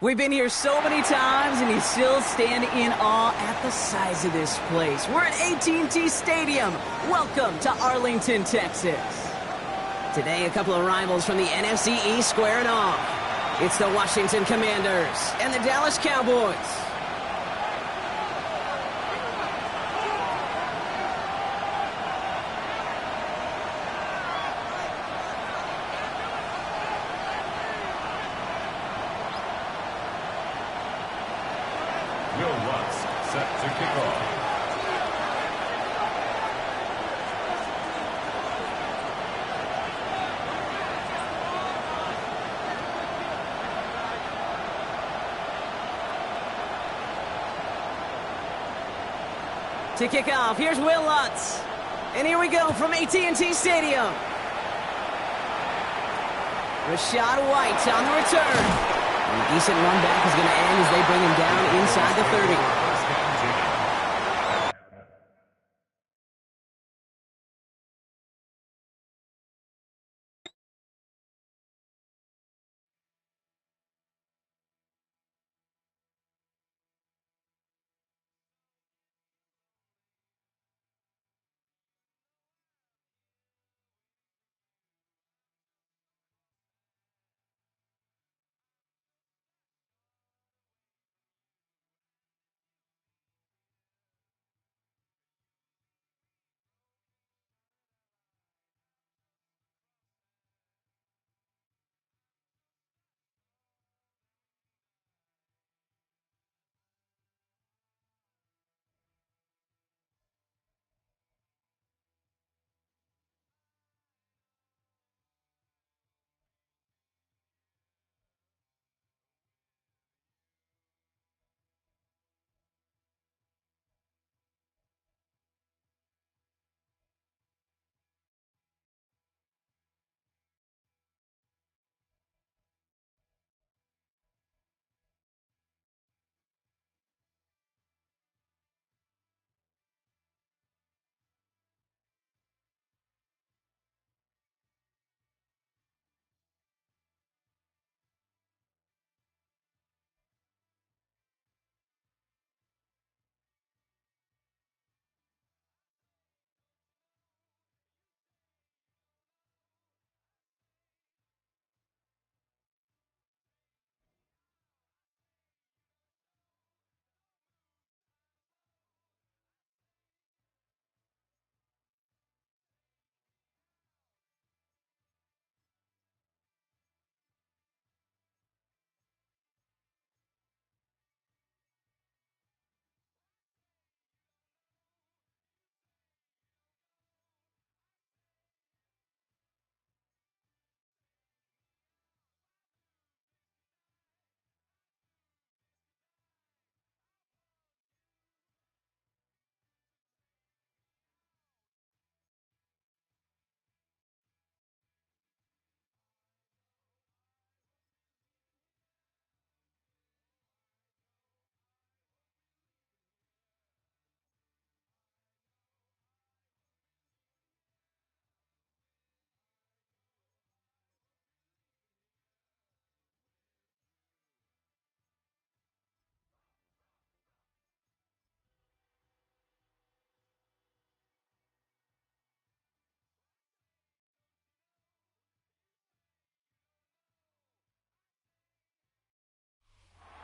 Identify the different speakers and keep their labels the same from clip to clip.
Speaker 1: We've been here so many times, and you still stand in awe at the size of this place. We're at AT&T Stadium. Welcome to Arlington, Texas. Today, a couple of rivals from the NFC East squaring off. It's the Washington Commanders and the Dallas Cowboys.
Speaker 2: Set to kick off.
Speaker 1: To kick off, here's Will Lutz. And here we go from AT&T Stadium. Rashad White on the return. And a decent run back is going to end as they bring him down inside the 30.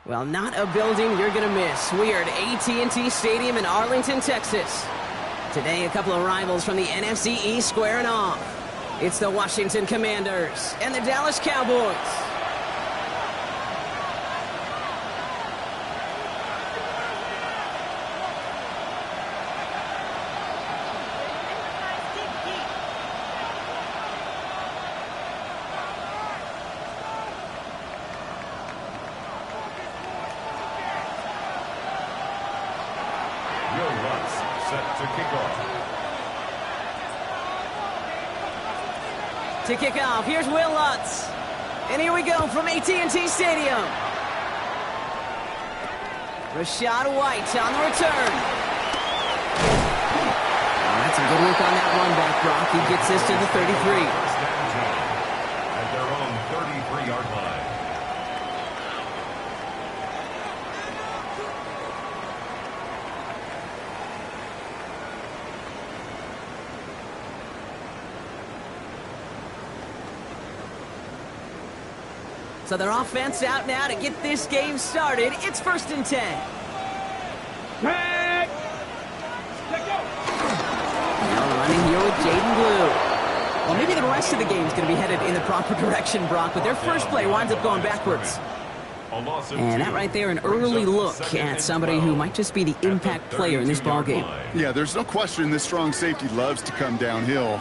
Speaker 1: Well, not a building you're going to miss. We are at AT&T Stadium in Arlington, Texas. Today, a couple of rivals from the NFC East squaring off. It's the Washington Commanders and the Dallas Cowboys.
Speaker 2: Set to kick off.
Speaker 1: To kick off, here's Will Lutz. And here we go from AT&T Stadium. Rashad White on the return. Oh, that's a good look on that run back, Brock. He gets this to the 33.
Speaker 2: At their own 33-yard line.
Speaker 1: So their offense out now to get this game started. It's 1st and 10. Now running here with Jaden Blue. Well, maybe the rest of the game is going to be headed in the proper direction, Brock, but their first play winds up going backwards. And that right there, an early look at somebody who might just be the impact player in this ballgame.
Speaker 3: Yeah, there's no question this strong safety loves to come downhill.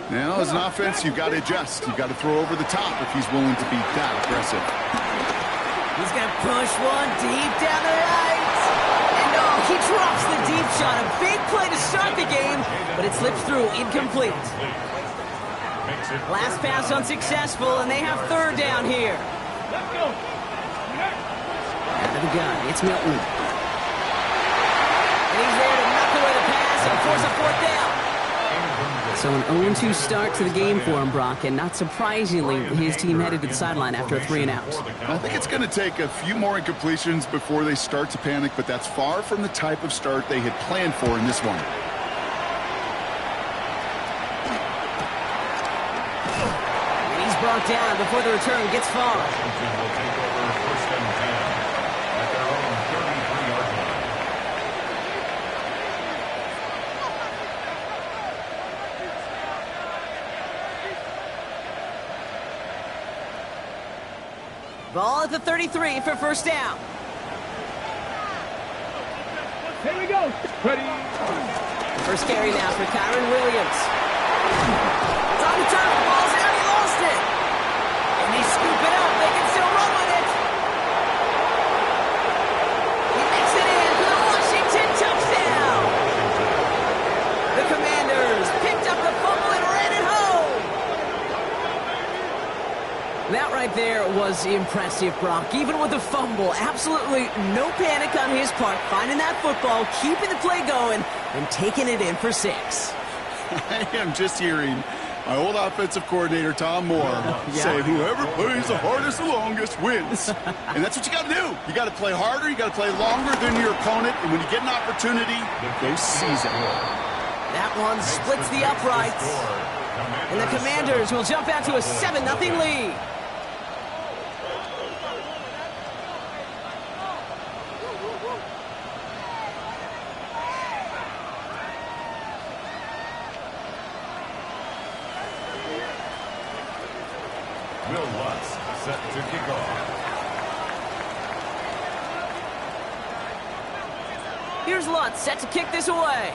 Speaker 3: Now, as an offense, you've got to adjust. You've got to throw over the top if he's willing to be that aggressive.
Speaker 1: He's going to push one deep down the right. And oh, he drops the deep shot. A big play to start the game, but it slips through incomplete. Last pass unsuccessful, and they have 3rd down here.
Speaker 4: Let's go.
Speaker 1: Out of the gun, it's Milton. And he's there to knock away the pass and force a 4th down. So an 0-2 start to the game for him, Brock, and not surprisingly, his team headed to the sideline after a 3-and-out.
Speaker 3: I think it's going to take a few more incompletions before they start to panic, but that's far from the type of start they had planned for in this one.
Speaker 1: And he's brought down before the return gets far. Ball at the 33 for 1st down.
Speaker 4: Here we go. Ready.
Speaker 1: First carry now for Kyron Williams. It's on the turn. The ball's out. He lost it. And they scoop it up. They can still run with it. He makes it in for the Washington touchdown. The Commanders picked up the fumble and ran it home. That right there was impressive, Brock. Even with the fumble, absolutely no panic on his part. Finding that football, keeping the play going, and taking it in for 6.
Speaker 3: I am just hearing my old offensive coordinator, Tom Moore, say whoever plays the hardest the longest wins. And that's what you got to do. You got to play harder. You got to play longer than your opponent. And when you get an opportunity, go seize it.
Speaker 1: That one splits the uprights. And the Commanders will jump out to a 7-0 lead.
Speaker 2: Set to kick off.
Speaker 1: Here's Lutz set to kick this away.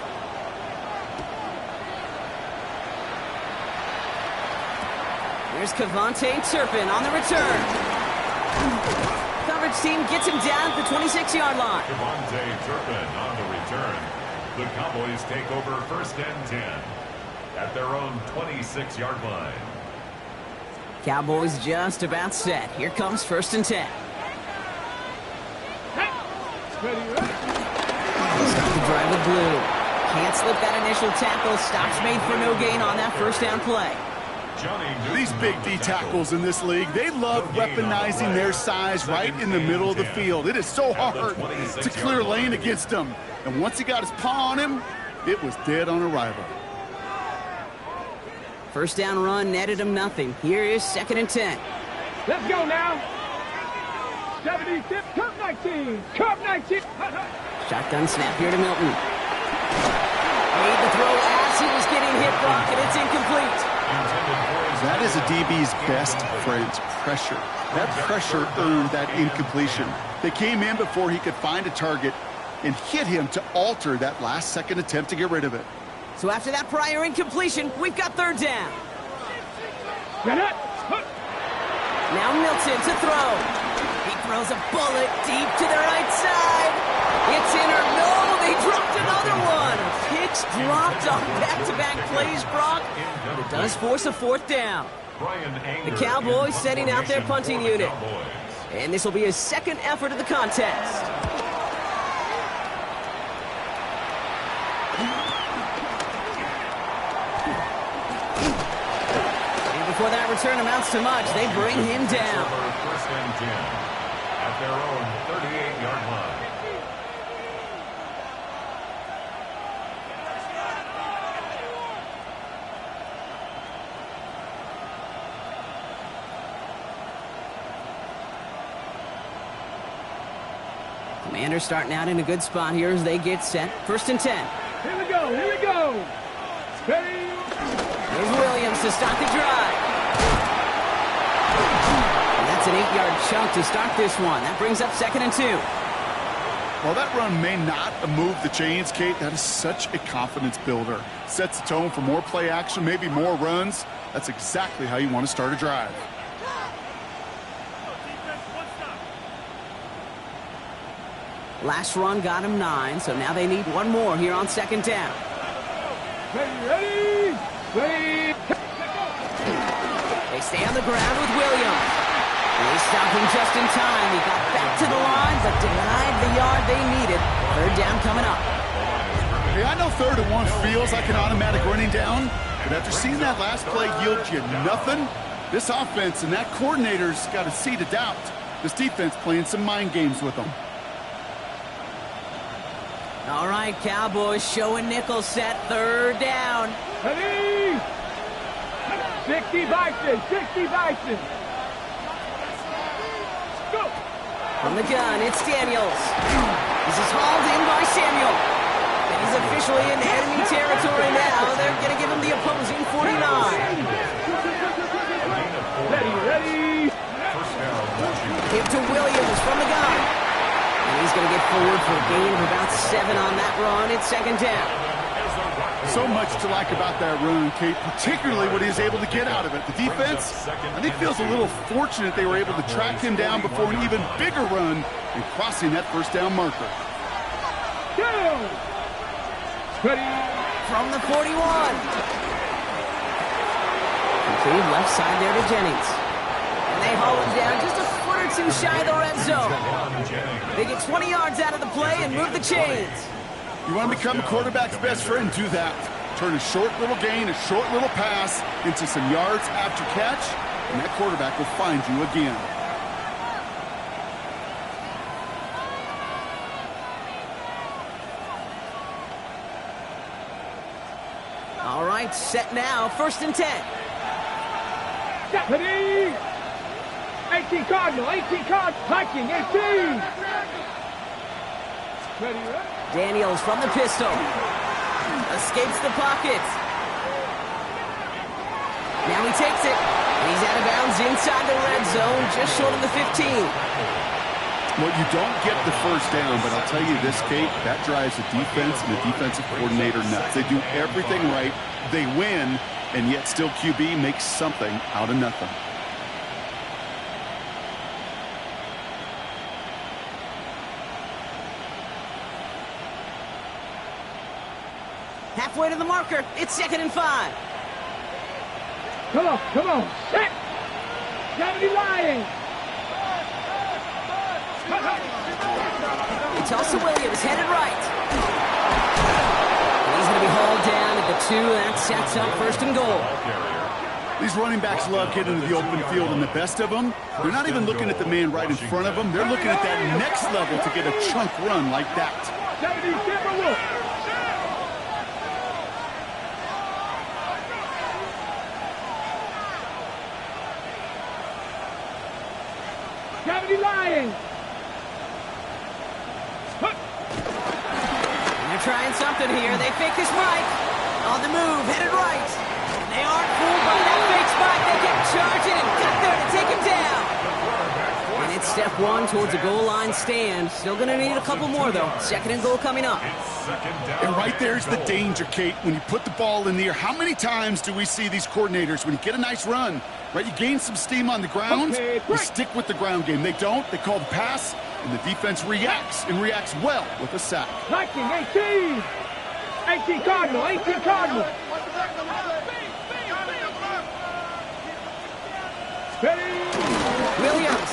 Speaker 1: Here's Kevontae Turpin on the return. Coverage team gets him down at the 26-yard line.
Speaker 2: Kevontae Turpin on the return. The Cowboys take over 1st and 10 at their own 26-yard line.
Speaker 1: Cowboys just about set. Here comes 1st and 10. Start the drive with Blue. Can't slip that initial tackle. Stops made for no gain on that 1st down play.
Speaker 3: These big D tackles in this league, they love weaponizing their size right in the middle of the field. It is so hard to clear lane against them. And once he got his paw on him, it was dead on arrival.
Speaker 1: 1st down run netted him nothing. Here is 2nd and 10.
Speaker 4: Let's go now. 76, Cup 19. Cup 19.
Speaker 1: Shotgun snap here to Milton. Made the throw as he was getting hit, Brock, and it's incomplete.
Speaker 3: That is a DB's best friend, pressure. That pressure earned that incompletion. They came in before he could find a target and hit him to alter that last-second attempt to get rid of it.
Speaker 1: So after that prior incompletion, we've got 3rd down. Now Milton to throw. He throws a bullet deep to the right side. It's in or no, they dropped another one. Picks dropped on back-to-back plays, Brock. It does force a 4th down. The Cowboys setting out their punting unit. And this will be his 2nd effort of the contest. Before that return amounts to much, they bring him down.
Speaker 2: 1st and 10 at their own 38-yard line.
Speaker 1: Commanders starting out in a good spot here as they get set. 1st and 10.
Speaker 4: Here we go, here we go. Ready?
Speaker 1: Here's Williams to start the drive. And that's an 8-yard chunk to start this one. That brings up 2nd and 2.
Speaker 3: While that run may not move the chains, Kate, that is such a confidence builder. Sets the tone for more play action, maybe more runs. That's exactly how you want to start a drive.
Speaker 1: Last run got him 9, so now they need one more here on 2nd down.
Speaker 4: Ready? Ready?
Speaker 1: They stay on the ground with Williams. They stop him just in time. He got back to the line, but denied the yard they needed. 3rd down coming up.
Speaker 3: Hey, I know 3rd and 1 feels like an automatic running down, but after seeing that last play yield you nothing, this offense and that coordinator's got a seed of doubt. This defense playing some mind games with them.
Speaker 1: All right, Cowboys showing nickel set. 3rd down.
Speaker 4: Ready? 60 Bison, 60 Bison. Go.
Speaker 1: From the gun, it's Daniels. This is hauled in by Samuel. And he's officially in enemy territory now. They're going to give him the opposing 49.
Speaker 4: Ready?
Speaker 1: Give to Williams from the gun. And he's going to get forward for a gain of about 7 on that run. It's 2nd down.
Speaker 3: So much to like about that run, Kate, particularly what he was able to get out of it. The defense, I think, feels a little fortunate they were able to track him down before an even bigger run and crossing that 1st down marker.
Speaker 4: Go! Ready?
Speaker 1: From the 41. Complete left side there to Jennings. And they haul him down just a foot or two shy of the red zone. They get 20 yards out of the play and move the chains.
Speaker 3: You want to become a quarterback's best friend, do that. Turn a short little gain, a short little pass into some yards after catch, and that quarterback will find you again.
Speaker 1: All right, set now. 1st and 10.
Speaker 4: Ready? 18 Cardinal, 18 Cardinal, Viking, 18. Ready?
Speaker 1: Daniels from the pistol. Escapes the pocket. Now he takes it. And he's out of bounds inside the red zone, just short of the 15.
Speaker 3: Well, you don't get the 1st down, but I'll tell you this, Kate, that drives the defense and the defensive coordinator nuts. They do everything right. They win, and yet still QB makes something out of nothing.
Speaker 1: Halfway to the marker. It's 2nd and 5.
Speaker 4: Come on, set. 70 Lions.
Speaker 1: It's also Williams, headed right. And he's going to be hauled down at the 2. That sets up 1st and goal.
Speaker 3: These running backs love getting into the open field, and the best of them, they're not even looking at the man right in front of them. They're looking at that next level to get a chunk run like that.
Speaker 4: 70 Timberwolves. Lions.
Speaker 1: They're trying something here. They fake this Mike. On the move, headed right. They aren't fooled by that fake spike. They kept charging and got there to take him down. And it's step 1 towards a goal line stand. Still going to need a couple more, though. 2nd and goal coming up.
Speaker 3: And right there's the danger, Kate. When you put the ball in the air, how many times do we see these coordinators, when you get a nice run, right, you gain some steam on the ground, you stick with the ground game. They don't. They call the pass, and the defense reacts, and reacts well with a sack.
Speaker 4: Viking, 18. 18 Cardinal, 18 Cardinal. Ready?
Speaker 1: Williams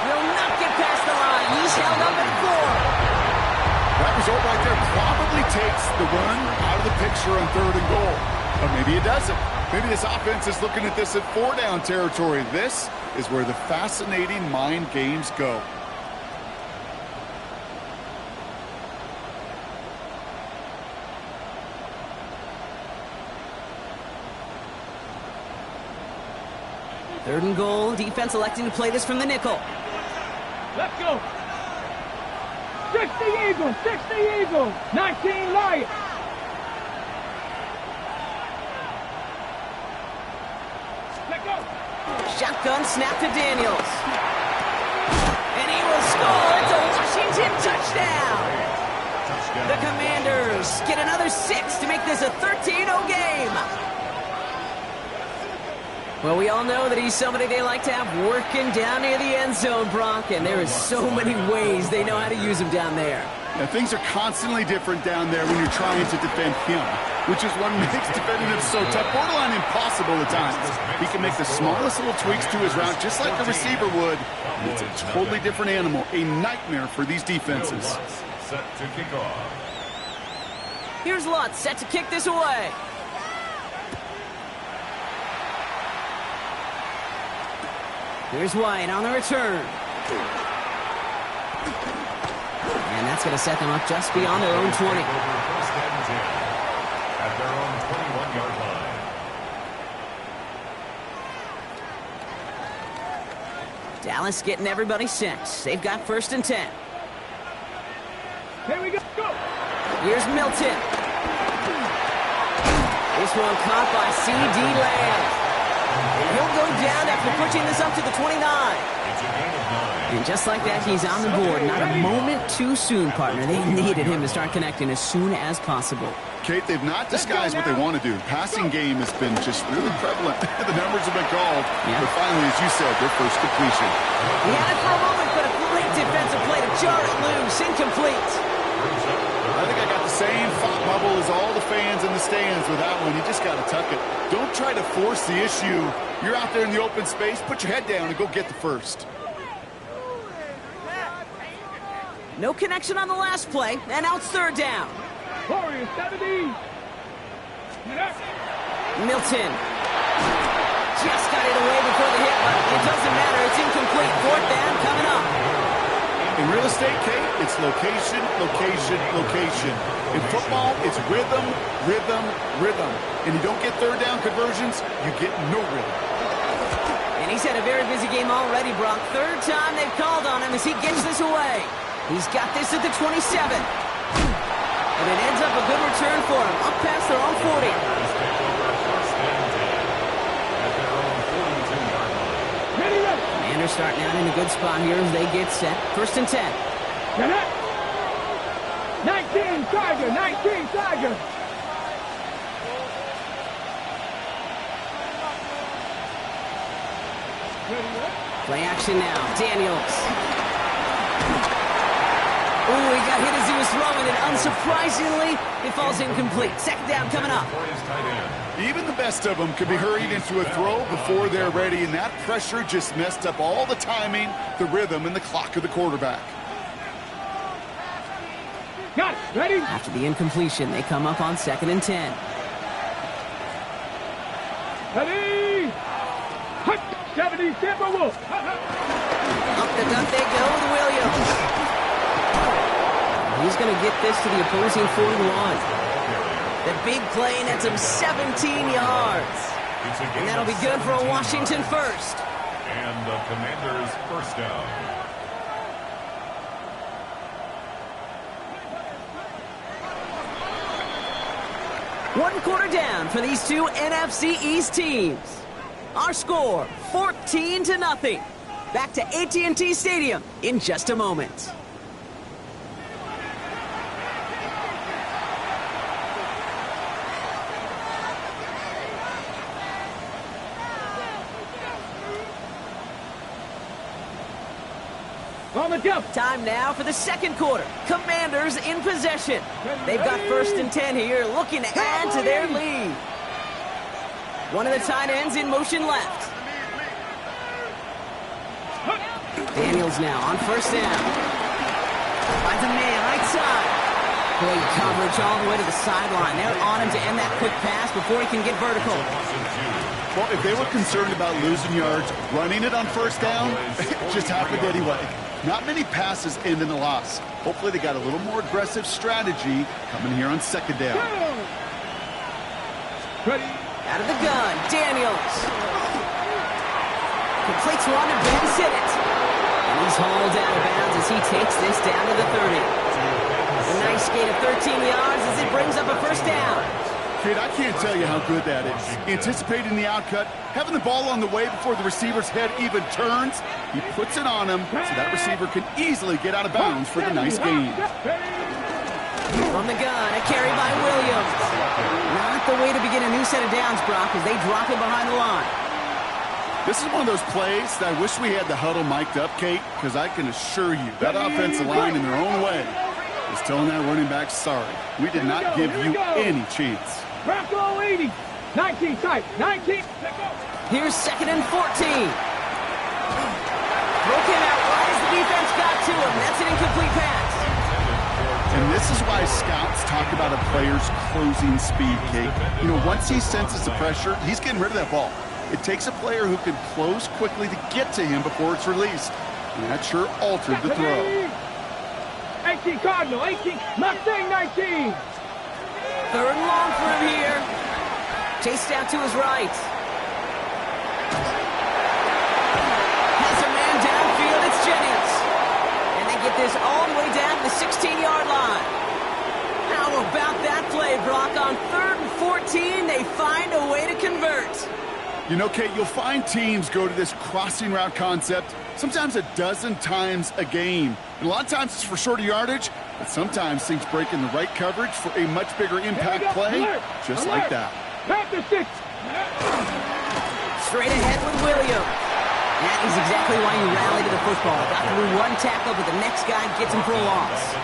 Speaker 1: will not get past the line. He's held up at 4.
Speaker 3: That result right there probably takes the run out of the picture on 3rd and goal. But maybe it doesn't. Maybe this offense is looking at this at 4-down territory. This is where the fascinating mind games go.
Speaker 1: Third and goal. Defense electing to play this from the nickel.
Speaker 4: Let's go. 60 Eagles, 60 Eagles, 19 Lions. Let go.
Speaker 1: Shotgun snap to Daniels. And he will score. It's a Washington touchdown. The Commanders get another 6 to make this a 13-0 game. Well, we all know that he's somebody they like to have working down near the end zone, Brock, and there is so many ways they know how to use him down there.
Speaker 3: Now, things are constantly different down there when you're trying to defend him, which is what makes defending him so tough, borderline impossible at times. He can make the smallest little tweaks to his route, just like a receiver would. And it's a totally different animal, a nightmare for these defenses.
Speaker 2: Set to kick off.
Speaker 1: Here's Lutz set to kick this away. Here's White on the return. And that's going to set them up just beyond their own 20.
Speaker 2: First and 10 at their own 21-yard line.
Speaker 1: Dallas getting everybody set. They've got first and 10.
Speaker 4: Here we go. Go.
Speaker 1: Here's Milton. This one caught by C.D. Lamb. He'll go down after pushing this up to the 29.
Speaker 2: It's a gain of 9.
Speaker 1: And just like that, he's on the board. Not a moment too soon, partner. They needed him to start connecting as soon as possible.
Speaker 3: Kate, they've not disguised what they want to do. Passing game has been just really prevalent. The numbers have been called.
Speaker 1: Yeah.
Speaker 3: But finally, as you said, their first completion.
Speaker 1: He had it for a moment, but a great defensive play to jar it loose. Incomplete.
Speaker 3: I think I got the same thought bubble as all the fans in the stands with that one. You just got to tuck it. Don't try to force the issue. You're out there in the open space. Put your head down and go get the first.
Speaker 1: No connection on the last play, and now it's third down.
Speaker 4: Warriors 70.
Speaker 1: Milton just got it away before the hit, but it doesn't matter. It's incomplete. Fourth down coming up.
Speaker 3: In real estate, Kate, it's location, location, location. In football, it's rhythm, rhythm, rhythm. And you don't get third down conversions, you get no rhythm.
Speaker 1: And he's had a very busy game already, Brock. Third time they've called on him as he gets this away. He's got this at the 27. And it ends up a good return for him, up past their own 40. Commanders starting out in a good spot here as they get set. First and 10.
Speaker 4: 19 Tiger, 19 Tiger.
Speaker 1: Play action now. Daniels. Ooh, he got hit as he was throwing it. Unsurprisingly, it falls incomplete. Second down coming up.
Speaker 3: Even the best of them can be hurried into a throw before they're ready, and that pressure just messed up all the timing, the rhythm, and the clock of the quarterback.
Speaker 4: Got it. Ready?
Speaker 1: After the incompletion, they come up on second and 10.
Speaker 4: Ready? 70 Timberwolves.
Speaker 1: Up the gut they go with Williams. He's going to get this to the opposing 41. The big play nets him 17 yards. And that'll be good for a Washington first.
Speaker 2: And the Commanders' first down.
Speaker 1: One quarter down for these two NFC East teams. Our score, 14-0. Back to AT&T Stadium in just a moment.
Speaker 4: On the jump.
Speaker 1: Time now for the second quarter. Commanders in possession. They've got first and 10 here, looking to add to their lead. One of the tight ends in motion left. Daniels now on first down. Finds a man right side. Great coverage all the way to the sideline. They're on him to end that quick pass before he can get vertical.
Speaker 3: Well, if they were concerned about losing yards, running it on first down, it just happened anyway. Not many passes end in a loss. Hopefully they got a little more aggressive strategy coming here on second down.
Speaker 4: Ready?
Speaker 1: Out of the gun, Daniels. Completes one to Ben Sinnott. And He's hauled out of bounds as he takes this down to the 30. A nice gain of 13 yards as it brings up a first down.
Speaker 3: Kid, I can't tell you how good that is. Anticipating the outcut, having the ball on the way before the receiver's head even turns, he puts it on him so that receiver can easily get out of bounds for the nice gain.
Speaker 1: From the gun, a carry by Williams. Not the way to begin a new set of downs, Brock, as they drop it behind the line.
Speaker 3: This is one of those plays that I wish we had the huddle mic'd up, Kate, because I can assure you that offensive line in their own way is telling that running back, sorry, we did not give you any chance.
Speaker 4: Bronco 80. 19 tight. 19.
Speaker 1: Here's 2nd and 14. Broken out right as the defense got to him. That's an incomplete pass.
Speaker 3: And this is why scouts talk about a player's closing speed, Kate. You know, once he senses the pressure, he's getting rid of that ball. It takes a player who can close quickly to get to him before it's released. And that sure altered the throw.
Speaker 4: 18 Cardinal. 18 Mustang 19.
Speaker 1: 3rd and long for him here. Chased out to his right. Has a man downfield. It's Jennings. And they get this all the way down to the 16-yard line. How about that play, Brock? On 3rd and 14, they find a way to convert.
Speaker 3: You know, Kate, you'll find teams go to this crossing route concept sometimes a dozen times a game. And a lot of times it's for shorter yardage, but sometimes things break in the right coverage for a much bigger impact play, just like that.
Speaker 4: Panther 6.
Speaker 1: Straight ahead with Williams. That is exactly why you rally to the football. Got through one tackle, but the next guy gets him for a loss.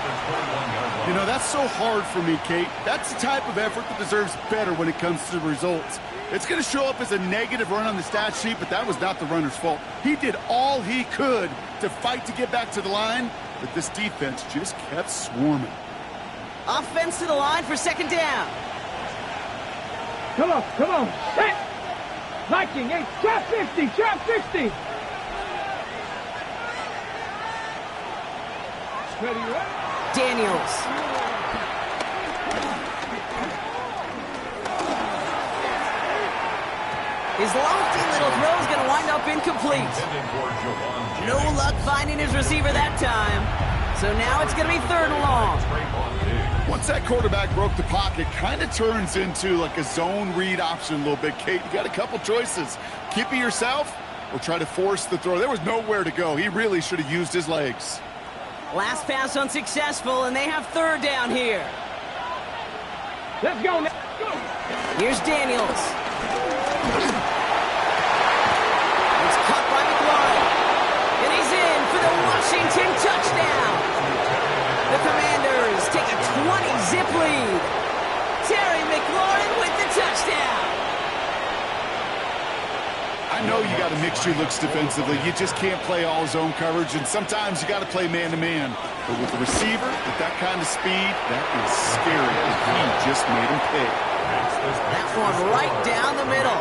Speaker 3: You know, that's so hard for me, Kate. That's the type of effort that deserves better when it comes to the results. It's going to show up as a negative run on the stat sheet, but that was not the runner's fault. He did all he could to fight to get back to the line, but this defense just kept swarming.
Speaker 1: Offense to the line for 2nd down.
Speaker 4: Come on, come on. Set. Viking 8. Trap 50. Trap 50. Ready, right?
Speaker 1: Daniels. His lofty little throw is going to wind up incomplete. No luck finding his receiver that time. So now it's going to be 3rd and long.
Speaker 3: Once that quarterback broke the pocket, kind of turns into like a zone read option a little bit, Kate. You got a couple choices. Keep it yourself or try to force the throw. There was nowhere to go. He really should have used his legs.
Speaker 1: Last pass unsuccessful, and they have 3rd down here.
Speaker 4: Let's go now. Go.
Speaker 1: Here's Daniels. It's caught by McLaurin. And he's in for the Washington touchdown. The Commanders take a 20-zip lead. Terry McLaurin with the touchdown.
Speaker 3: I know you got to mix your looks defensively. You just can't play all zone coverage, and sometimes you got to play man-to-man. But with the receiver, with that kind of speed, that is scary. He just made him pay.
Speaker 1: That one right down the middle.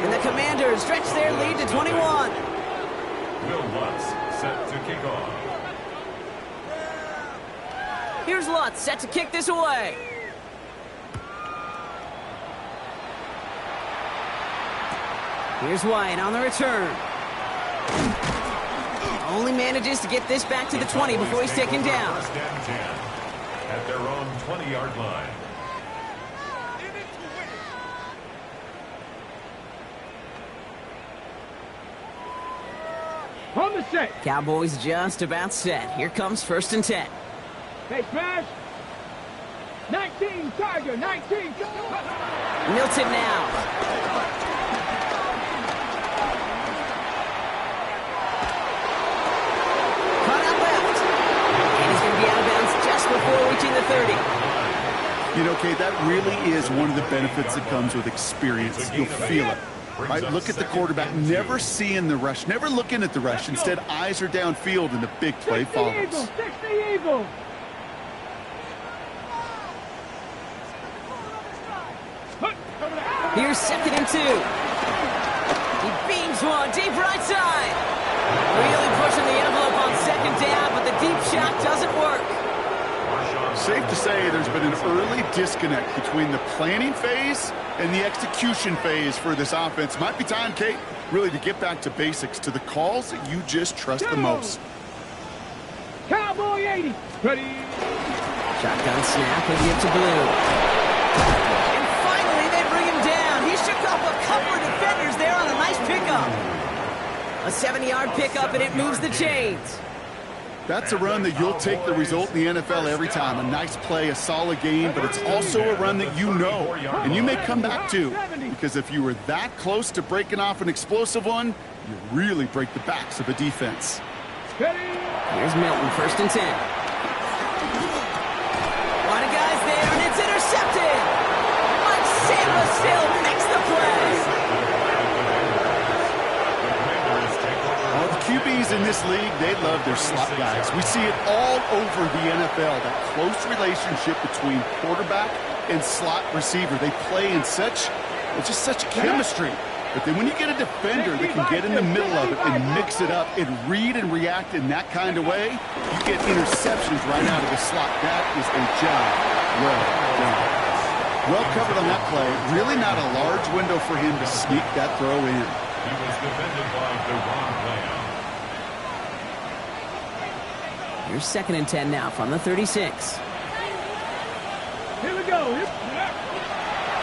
Speaker 1: And the Commanders stretch their lead to 21.
Speaker 2: Will Lutz set to kick off.
Speaker 1: Here's Lutz set to kick this away. Here's White on the return. Only manages to get this back to the 20 before he's taken down.
Speaker 2: First and 10 at their own 20-yard line.
Speaker 4: On the set.
Speaker 1: Cowboys just about set. Here comes 1st and 10.
Speaker 4: Hey, smash. 19 Tiger. 19.
Speaker 1: Milton now. Cut out left. And he's going to be out of bounds just before reaching the 30.
Speaker 3: You know, Kate, that really is one of the benefits that comes with experience. You'll feel it. Right? Look at the quarterback, never seeing the rush, never looking at the rush. Instead, eyes are downfield, and the big play follows.
Speaker 4: 60 Eagle.
Speaker 1: Here's 2nd and 2. He beams one deep right side. Really pushing the envelope on 2nd down, but the deep shot doesn't work.
Speaker 2: Marshawn
Speaker 3: Safe to say there's been an early disconnect between the planning phase and the execution phase for this offense. Might be time, Kate, really to get back to basics, to the calls that you just trust the most.
Speaker 4: Cowboy 80. Ready.
Speaker 1: Shotgun snap and give to Blue. And finally they bring him down. He shook off a couple of defenders there on a nice pickup. A 70-yard pickup, and it moves the chains.
Speaker 3: That's a run that you'll take the result in the NFL every time. A nice play, a solid game, but it's also a run that you know, and you may come back to. Because if you were that close to breaking off an explosive one, you really break the backs of a defense.
Speaker 1: Here's Milton, 1st and 10. A lot of guys there, and it's intercepted. Mike Samba still makes the play.
Speaker 3: QBs in this league, they love their slot guys. We see it all over the NFL, that close relationship between quarterback and slot receiver. They play in such chemistry. But then when you get a defender that can get in the middle of it and mix it up and read and react in that kind of way, you get interceptions right out of the slot. That is a job well done. Well covered on that play. Really not a large window for him to sneak that throw in.
Speaker 2: He was defended by Deron Lamb.
Speaker 1: Here's 2nd and 10 now from the 36.
Speaker 4: Here we go.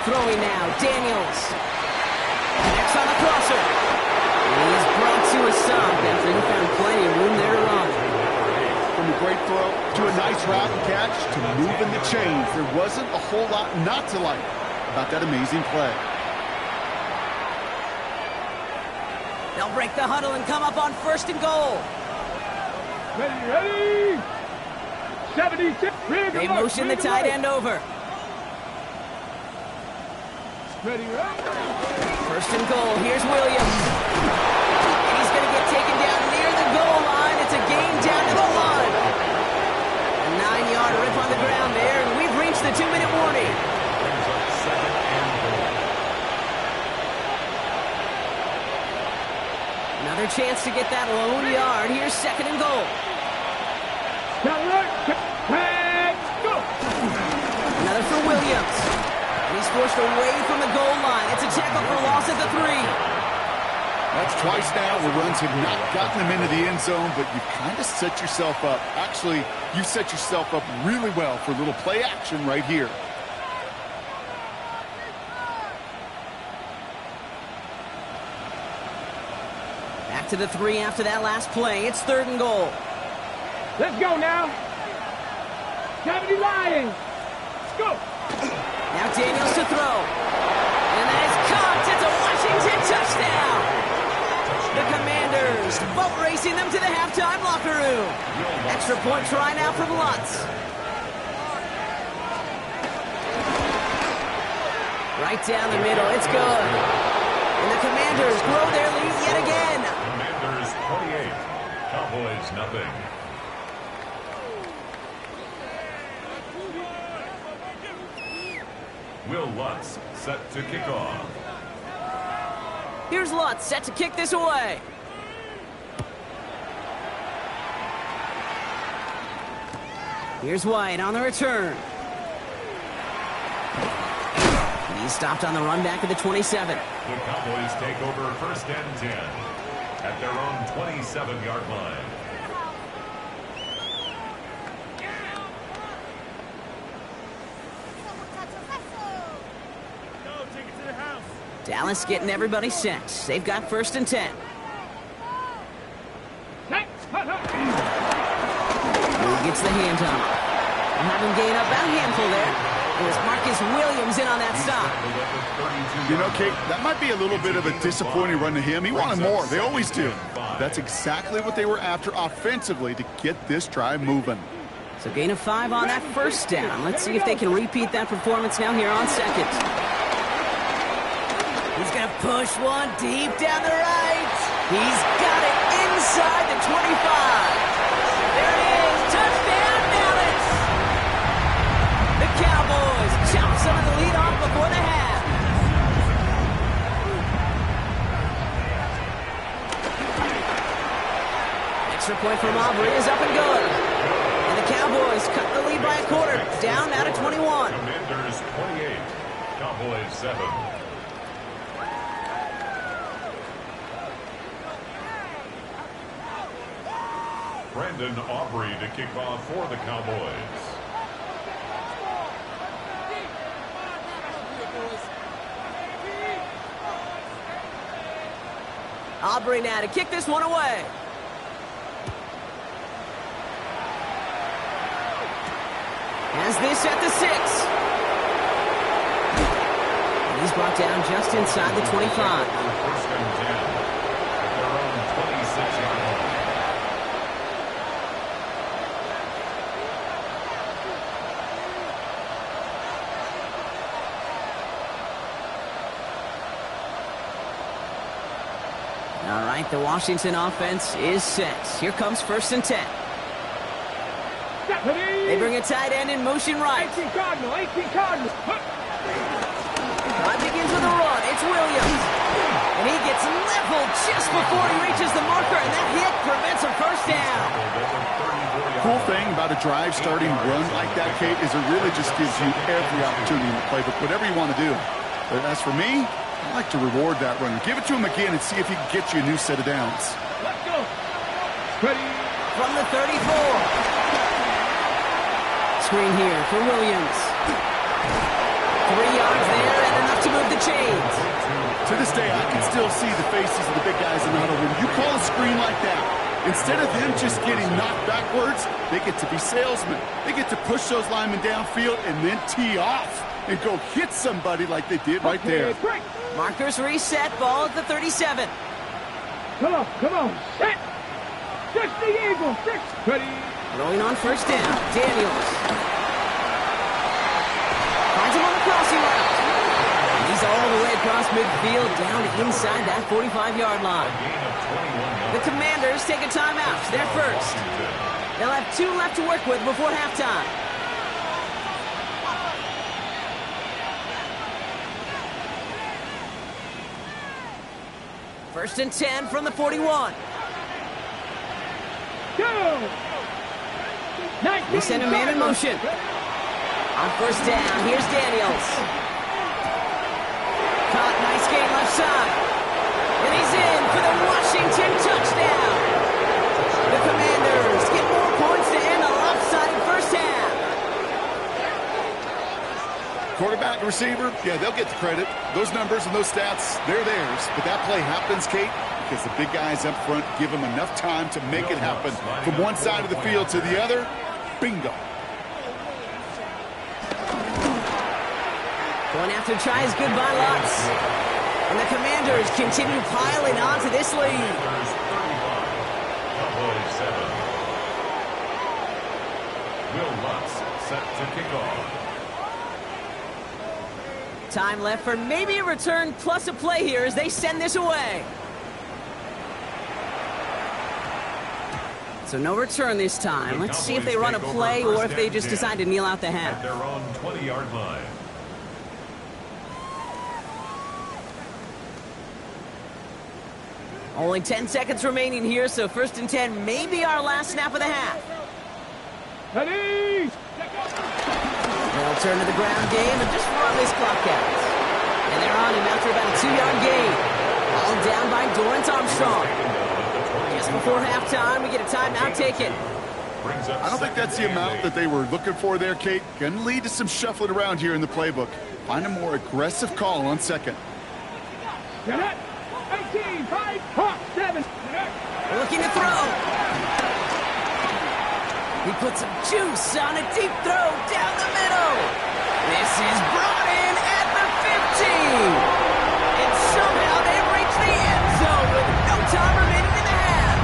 Speaker 1: Throwing now, Daniels. Next on the crosser. He's brought to a stop after he found plenty of room there to run.
Speaker 3: From a great throw to a nice route and catch to moving the chains. There wasn't a whole lot not to like about that amazing play.
Speaker 1: They'll break the huddle and come up on 1st and goal.
Speaker 4: Ready. 76.
Speaker 1: They motion the tight end over.
Speaker 4: Ready.
Speaker 1: 1st and goal. Here's Williams. And he's going to get taken down near the goal line. It's a gain down to the 1. A 9-yard rip on the ground there, and we've reached the 2-minute warning.
Speaker 2: Brings up 2nd and goal.
Speaker 1: Another chance to get that lone yard. Here's 2nd and goal. Another for Williams. And he's forced away from the goal line. It's a tackle for loss at the 3.
Speaker 3: That's twice now where runs have not gotten them into the end zone, but you've kind of set yourself up. Actually, you set yourself up really well for a little play action right here.
Speaker 1: Back to the 3 after that last play. It's 3rd and goal.
Speaker 4: Let's go now. 70 Lions. Let's go.
Speaker 1: Now Daniels to throw. And that is caught. It's a Washington touchdown. The Commanders boat racing them to the halftime locker room. Extra point try now from Lutz. Right down the middle. It's good. And the Commanders grow their lead yet again.
Speaker 2: Commanders 28. Cowboys nothing. Will Lutz set to kick off.
Speaker 1: Here's Lutz set to kick this away. Here's White on the return. He's stopped on the run back at the 27.
Speaker 2: The Cowboys take over 1st and 10 at their own 27-yard line.
Speaker 1: Dallas getting everybody set. They've got 1st and 10. He gets the hand on. We'll have him gain up about a handful there. There's Marcus Williams in on that stop.
Speaker 3: You know, Kate, that might be a little bit of a disappointing run to him. He wanted more. They always do. That's exactly what they were after offensively to get this drive moving.
Speaker 1: So gain of 5 on that 1st down. Let's see if they can repeat that performance now here on 2nd. He's going to push one deep down the right. He's got it inside the 25. There it is. Touchdown, Dallas. The Cowboys chop some of the lead off before the half. Extra point from Aubrey is up and good. And the Cowboys cut the lead by a quarter, down out of 21.
Speaker 2: Commanders 28, Cowboys 7. Brandon Aubrey to kick off for the Cowboys.
Speaker 1: Aubrey now to kick this one away. Has this at the 6. And he's brought down just inside the 25.
Speaker 2: First and 10 at their own 26-yard line.
Speaker 1: All right, the Washington offense is set. Here comes 1st and 10. They bring a tight end in motion right.
Speaker 4: 18 Cardinal, 18 Cardinal.
Speaker 1: Drive begins with a run. It's Williams. And he gets leveled just before he reaches the marker, and that hit prevents a first down.
Speaker 3: Cool thing about a drive starting run like that, Kate, is it really just gives you every opportunity in the playbook, whatever you want to do. But as for me, I like to reward that runner. Give it to him again and see if he can get you a new set of downs.
Speaker 4: Let's go. Ready.
Speaker 1: From the 34. Screen here for Williams. 3 yards there and enough to move the chains.
Speaker 3: To this day, I can still see the faces of the big guys in the huddle. When you call a screen like that, instead of them just getting knocked backwards, they get to be salesmen. They get to push those linemen downfield and then tee off and go hit somebody like they did right there.
Speaker 1: Markers reset, ball at the 37.
Speaker 4: Come on, set. 6 the Eagles, 6. Ready.
Speaker 1: Rolling on 1st down, Daniels. Finds him on the crossing route. He's all the way across midfield, down to inside that 45-yard line. The Commanders take a timeout. They're first. They'll have 2 left to work with before halftime. First and 10 from the 41.
Speaker 4: Go.
Speaker 1: They send a man in motion. On 1st down, here's Daniels. Caught, nice gain left side. And he's in for the Washington touchdown. The Commanders get more points to end a lopsided first half.
Speaker 3: Quarterback and receiver, yeah, they'll get the credit. Those numbers and those stats, they're theirs. But that play happens, Kate, because the big guys up front give them enough time to make it happen. From one side of the field to the other, bingo.
Speaker 1: Going after tries goodbye lots. And the Commanders continue piling on to this lead.
Speaker 2: Cowboys 7. Will Lutz set to kick off.
Speaker 1: Time left for maybe a return plus a play here as they send this away. So no return this time. Let's see if they run a play or if they just decide to kneel out the half.
Speaker 2: At their own 20-yard line.
Speaker 1: Only 10 seconds remaining here, so 1st and 10 may be our last snap of the half.
Speaker 4: Ready.
Speaker 1: They'll turn to the ground game and just run this clock out. And they're on him after about a 2-yard gain. All down by Dorrance Armstrong. Just before halftime, we get a timeout taken.
Speaker 3: I don't think that's the amount that they were looking for there, Kate. Going to lead to some shuffling around here in the playbook. Find a more aggressive call on 2nd.
Speaker 4: Get it. 18, 5, 7.
Speaker 1: Looking to throw. He puts some juice on a deep throw down the middle. This is brought in at the 15. And somehow they've reached the end zone with no time remaining in the half.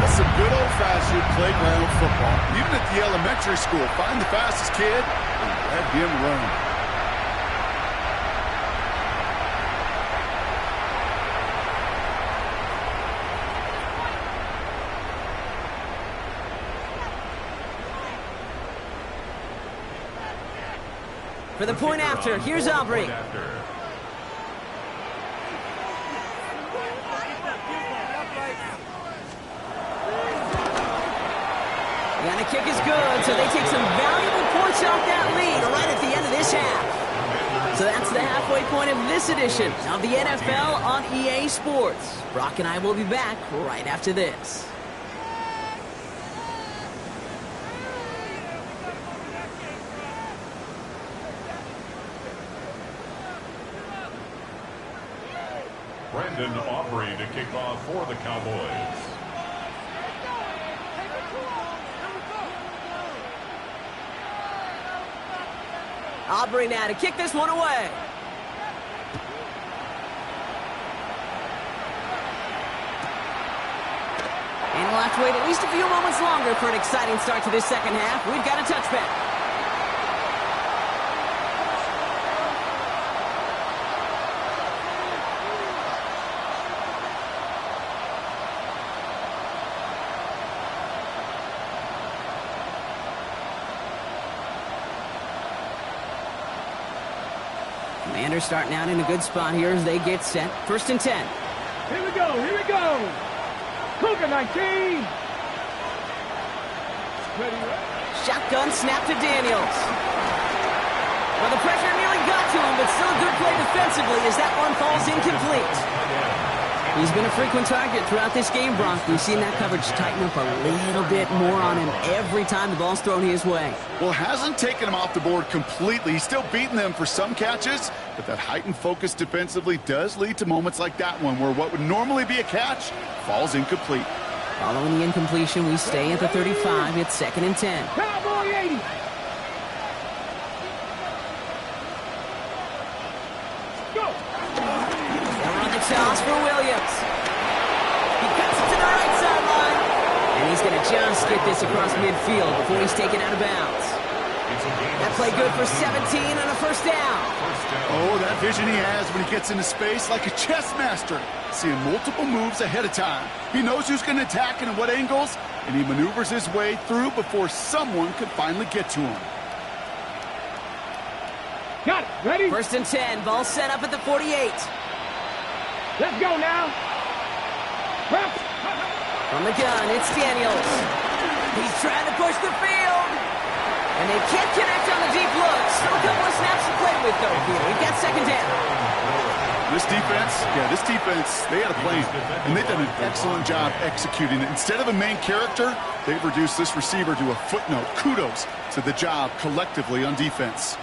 Speaker 3: That's some good old-fashioned playground football. Even at the elementary school, find the fastest kid and let him run.
Speaker 1: For the point after, here's Aubrey. And the kick is good, so they take some valuable points off that lead right at the end of this half. So that's the halfway point of this edition of the NFL on EA Sports. Brock and I will be back right after this.
Speaker 2: Brandon Aubrey to kick off for the Cowboys.
Speaker 1: Aubrey now to kick this one away. And we'll have to wait at least a few moments longer for an exciting start to this second half. We've got a touchback. Commanders starting out in a good spot here as they get set. 1st and 10.
Speaker 4: Here we go, here we go. Cougar 19. Ready.
Speaker 1: Shotgun snap to Daniels. Well, the pressure nearly got to him, but still a good play defensively as that one falls incomplete. He's been a frequent target throughout this game, Brock. We've seen that coverage tighten up a little bit more on him every time the ball's thrown his way.
Speaker 3: Well, hasn't taken him off the board completely. He's still beating them for some catches, but that heightened focus defensively does lead to moments like that one where what would normally be a catch falls incomplete.
Speaker 1: Following the incompletion, we stay at the 35. It's 2nd and 10.
Speaker 4: Cowboy 80. Go.
Speaker 1: They'll run the toss for Williams. He cuts it to the right sideline. And he's going to just get this across midfield before he's taken out of bounds. That play good for 17 on a 1st down.
Speaker 3: Oh, that vision he has when he gets into space like a chess master. Seeing multiple moves ahead of time. He knows who's going to attack and at what angles, and he maneuvers his way through before someone can finally get to him.
Speaker 4: Got it. Ready?
Speaker 1: 1st and 10. Ball set up at the 48.
Speaker 4: Let's go now.
Speaker 1: From the gun, it's Daniels. He's trying to push the field. And they can't connect on the deep look. Still a couple of snaps to play with, though, here. We've got 2nd down.
Speaker 3: This defense, they had a plan, and they've done an excellent job executing it. Instead of a main character, they've reduced this receiver to a footnote. Kudos to the job collectively on defense.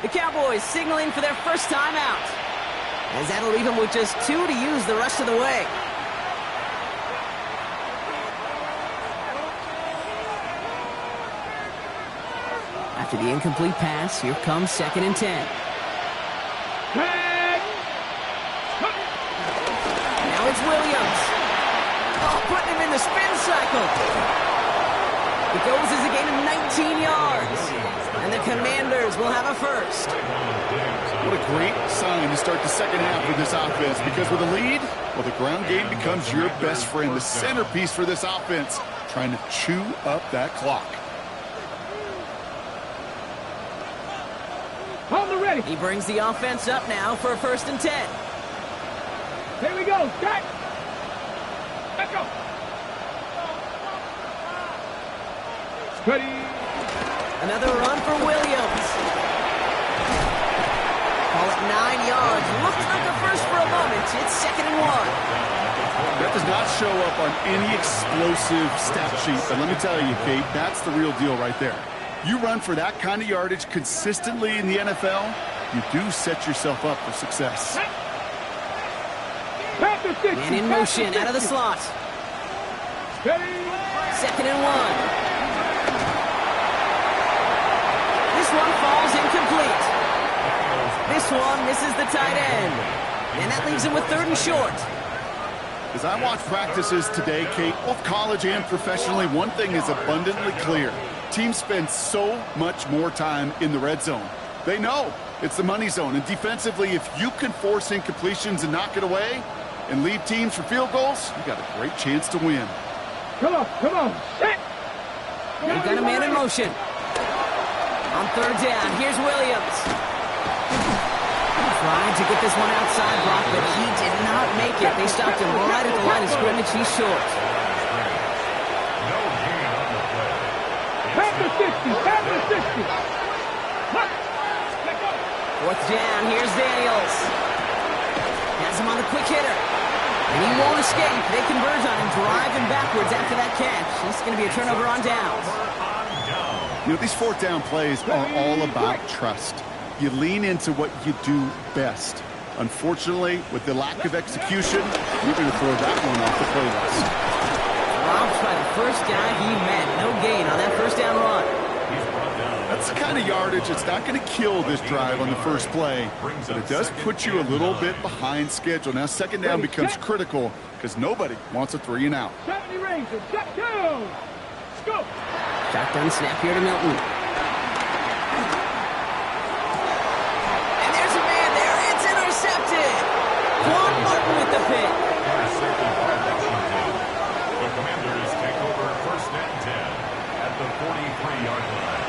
Speaker 1: The Cowboys signaling for their first time out, as that'll leave them with just 2 to use the rest of the way. After the incomplete pass, here comes 2nd and 10. Now it's Williams. Oh, putting him in the spin cycle. It goes as a gain of 19 yards. And the Commanders will have a 1st.
Speaker 3: What a great sign to start the second half with this offense, because with a lead, well, the ground game becomes your best friend, the centerpiece for this offense, trying to chew up that clock.
Speaker 4: On the ready.
Speaker 1: He brings the offense up now for a 1st and 10.
Speaker 4: Here we go. Start. Let's go. Ready.
Speaker 1: Another run for Williams. Call it 9 yards. Looked like a 1st for a moment. It's 2nd and 1.
Speaker 3: That does not show up on any explosive stat sheet, but let me tell you, Kate, that's the real deal right there. You run for that kind of yardage consistently in the NFL, you do set yourself up for success.
Speaker 1: And in motion, out of the slot. 2nd and 1. This one falls incomplete. This one misses the tight end. And that leaves him with 3rd and short.
Speaker 3: As I watch practices today, Kate, both college and professionally, one thing is abundantly clear. Teams spend so much more time in the red zone. They know it's the money zone. And defensively, if you can force incompletions and knock it away and lead teams for field goals, you got a great chance to win.
Speaker 4: Come on, come on. Set.
Speaker 1: We've got a man in motion. On 3rd down, here's Williams. Tried to get this one outside, Brock, but he did not make it. They stopped him right at the line of scrimmage. He's short.
Speaker 2: No gain on the play.
Speaker 4: Pass the 60. Pass the 60.
Speaker 1: Fourth down. Here's Daniels. Has him on the quick hitter. And he won't escape. They converge on him, driving backwards after that catch. It's going to be a turnover on downs.
Speaker 3: You know, these fourth down plays are all about trust. You lean into what you do best. Unfortunately, with the lack of execution, you're going to throw that one off the play list.
Speaker 1: Robbed by the first guy he met. No gain on that first down run.
Speaker 3: That's the kind of yardage that's not going to kill this drive on the first play, but it does put you a little bit behind schedule. Now, second down becomes critical because nobody wants a 3 and out.
Speaker 4: 70 Rangers, check down. Let's go.
Speaker 1: Shotgun snap here to Milton. And there's a man there. It's intercepted. Quan Martin with the pick.
Speaker 2: The Commanders take over first and 10 at the 43-yard line.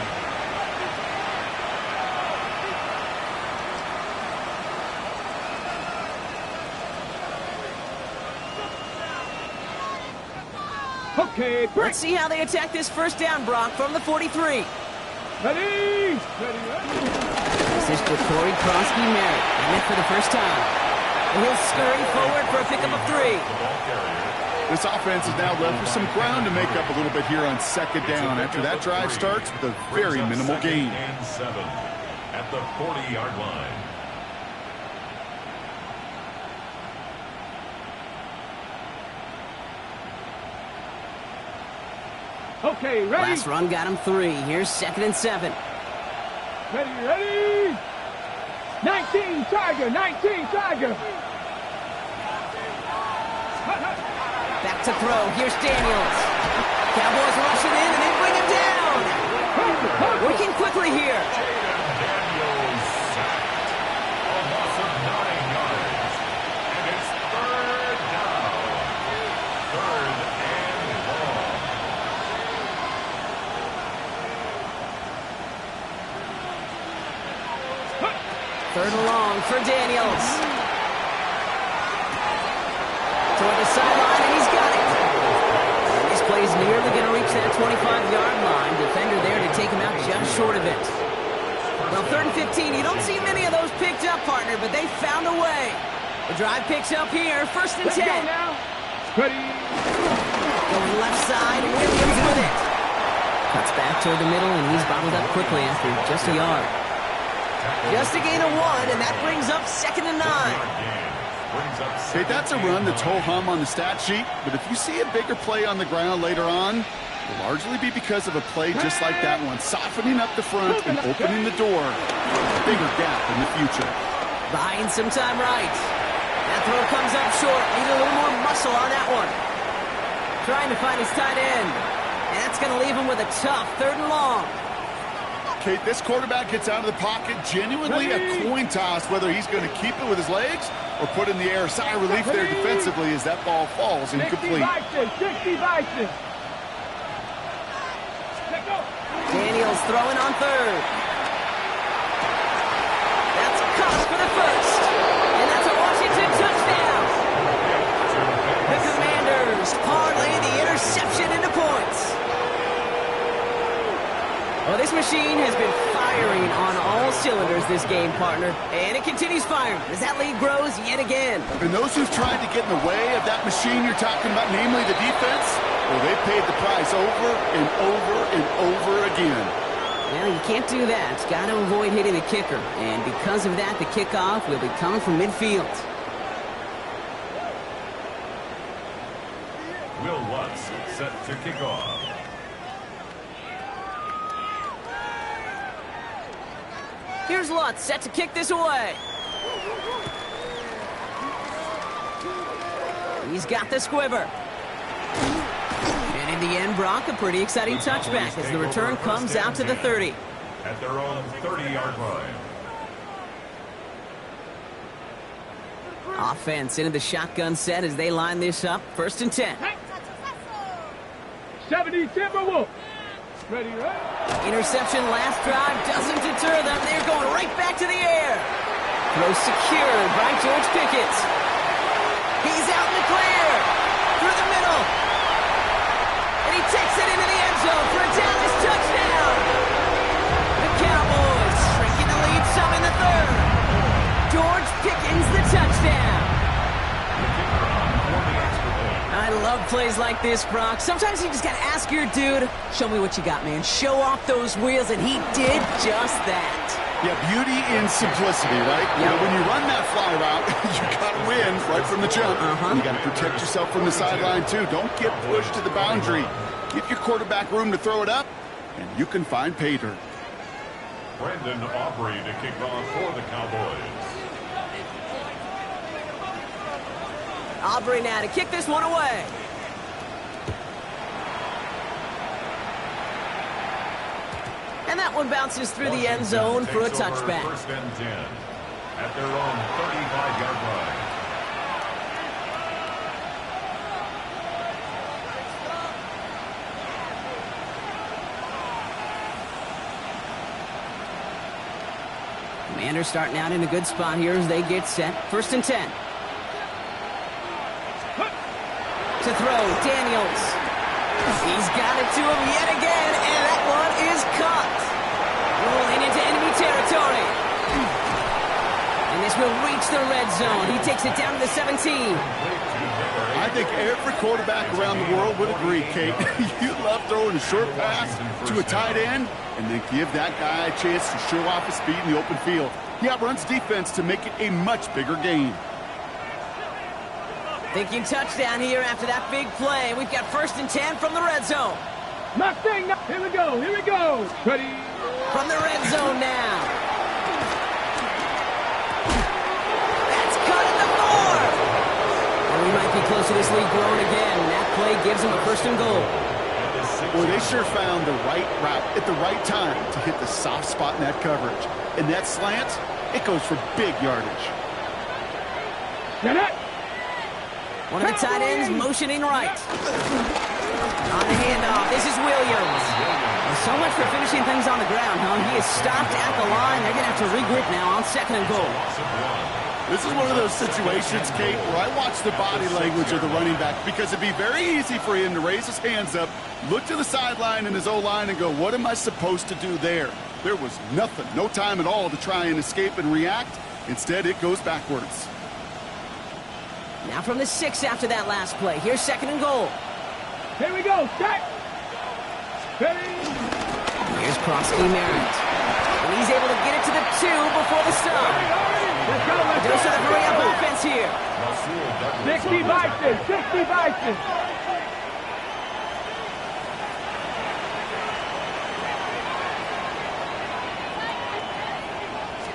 Speaker 4: Okay, break.
Speaker 1: Let's see how they attack this first down, Brock, from the 43.
Speaker 4: Ready?
Speaker 1: This is for Corey Krosky-Merritt. And it for the first time. And he'll scurry forward for a pickup of 3.
Speaker 3: This offense is now left with some ground to make up a little bit here on second down after that drive starts with a very minimal gain.
Speaker 2: And 7 at the 40-yard line.
Speaker 4: Okay, ready?
Speaker 1: Last run got him 3. Here's second and 7.
Speaker 4: Ready? 19 Tiger, 19 Tiger.
Speaker 1: Back to throw. Here's Daniels. Cowboys rushing in, and they bring him down. Working quickly here.
Speaker 2: Daniels sacked. A loss of 9 yards. And it's third down. Third and long.
Speaker 1: Third and long for Daniels. Toward the sideline, and he's got it. And this play is nearly going to reach that 25-yard line. Defender there to take him out just short of it. Well, third and 15, you don't see many of those picked up, partner, but they found a way. The drive picks up here, first and 10.
Speaker 4: Let's go now. Ready?
Speaker 1: Going left side, and Williams with it. Cuts back toward the middle, and he's bottled up quickly after just a yard. Just a gain of 1, and that brings up second and 9.
Speaker 3: Okay, that's a run that's ho-hum on the stat sheet, but if you see a bigger play on the ground later on, it will largely be because of a play just like that one, softening up the front and opening the door for a bigger gap in the future.
Speaker 1: Buying some time right. That throw comes up short. Need a little more muscle on that one. Trying to find his tight end. And that's going to leave him with a tough third and long.
Speaker 3: Okay, this quarterback gets out of the pocket, genuinely a coin toss whether he's going to keep it with his legs or put in the air. Sigh of relief there defensively as that ball falls incomplete.
Speaker 4: 60 Bison.
Speaker 1: Daniels throwing on third. That's caught for the first. And that's a Washington touchdown. The Commanders parlay the interception into points. Well, this machine has been firing on all cylinders this game, partner. And it continues firing as that lead grows yet again.
Speaker 3: And those who've tried to get in the way of that machine you're talking about, namely the defense, well, they've paid the price over and over and over again.
Speaker 1: Well, you can't do that. Got to avoid hitting the kicker. And because of that, the kickoff will be coming from midfield.
Speaker 2: Will Lutz set to kick off.
Speaker 1: Here's Lutz set to kick this away. He's got the squiver. And in the end, Brock, a pretty exciting touchback as the return comes out to the 30.
Speaker 2: At their own 30-yard line.
Speaker 1: Offense into the shotgun set as they line this up. First and 10.
Speaker 4: 70 Timberwolves. Ready?
Speaker 1: Interception last drive doesn't deter them. They're going right back to the air. Throw secured by George Pickens. He's out in the clear. Through the middle. And he takes it into the end zone for a Dallas touchdown. The Cowboys shrinking the lead some in the third. George Pickens the touchdown. I love plays like this, Brock. Sometimes you just got to ask your dude, show me what you got, man. Show off those wheels, and he did just that.
Speaker 3: Yeah, beauty in simplicity, right?
Speaker 1: Yep.
Speaker 3: You know, when you run that fly route, you got to win right from the jump. You got to protect yourself from the sideline, too. Don't get pushed to the boundary. Give your quarterback room to throw it up, and you can find pay dirt.
Speaker 2: Brandon Aubrey to kick off for the Cowboys.
Speaker 1: Aubrey now to kick this one away. And that one bounces through the end zone for a touchback.
Speaker 2: First and 10 at their own 35-yard line.
Speaker 1: Commanders starting out in a good spot here as they get set. First and 10. To throw, Daniels. He's got it to him yet again, and that one is caught. Rolling into enemy territory. And this will reach the red zone. He takes it down to the 17.
Speaker 3: I think every quarterback around the world would agree, Kate. You love throwing a short pass to a tight end and then give that guy a chance to show off his speed in the open field. He outruns defense to make it a much bigger gain.
Speaker 1: Thinking touchdown here after that big play. We've got first and 10 from the red zone.
Speaker 4: Nothing. Here we go. Here we go. Ready.
Speaker 1: From the red zone now. That's cut at the 4. And we might be close to this lead growing again. That play gives him a first and goal.
Speaker 3: Well, they sure found the right route at the right time to hit the soft spot in that coverage. And that slant, it goes for big yardage.
Speaker 4: Get it.
Speaker 1: One of the tight ends motioning right. On the handoff, this is Williams. Well, so much for finishing things on the ground, huh? He is stopped at the line. They're going to have to regroup now on second and goal.
Speaker 3: This is one of those situations, Kate, where I watch the body language of the running back because it'd be very easy for him to raise his hands up, look to the sideline in his O-line and go, what am I supposed to do there? There was nothing, no time at all to try and escape and react. Instead, it goes backwards.
Speaker 1: Now from the 6 after that last play. Here's second and goal.
Speaker 4: Here we go. Set. Ready.
Speaker 1: Here's Prosky Merritt. And he's able to get it to the 2 before the stop.
Speaker 4: Let's go. Let's
Speaker 1: Dose
Speaker 4: go.
Speaker 1: of the hurry-up offense here.
Speaker 4: 60 Bison. 60 Bison.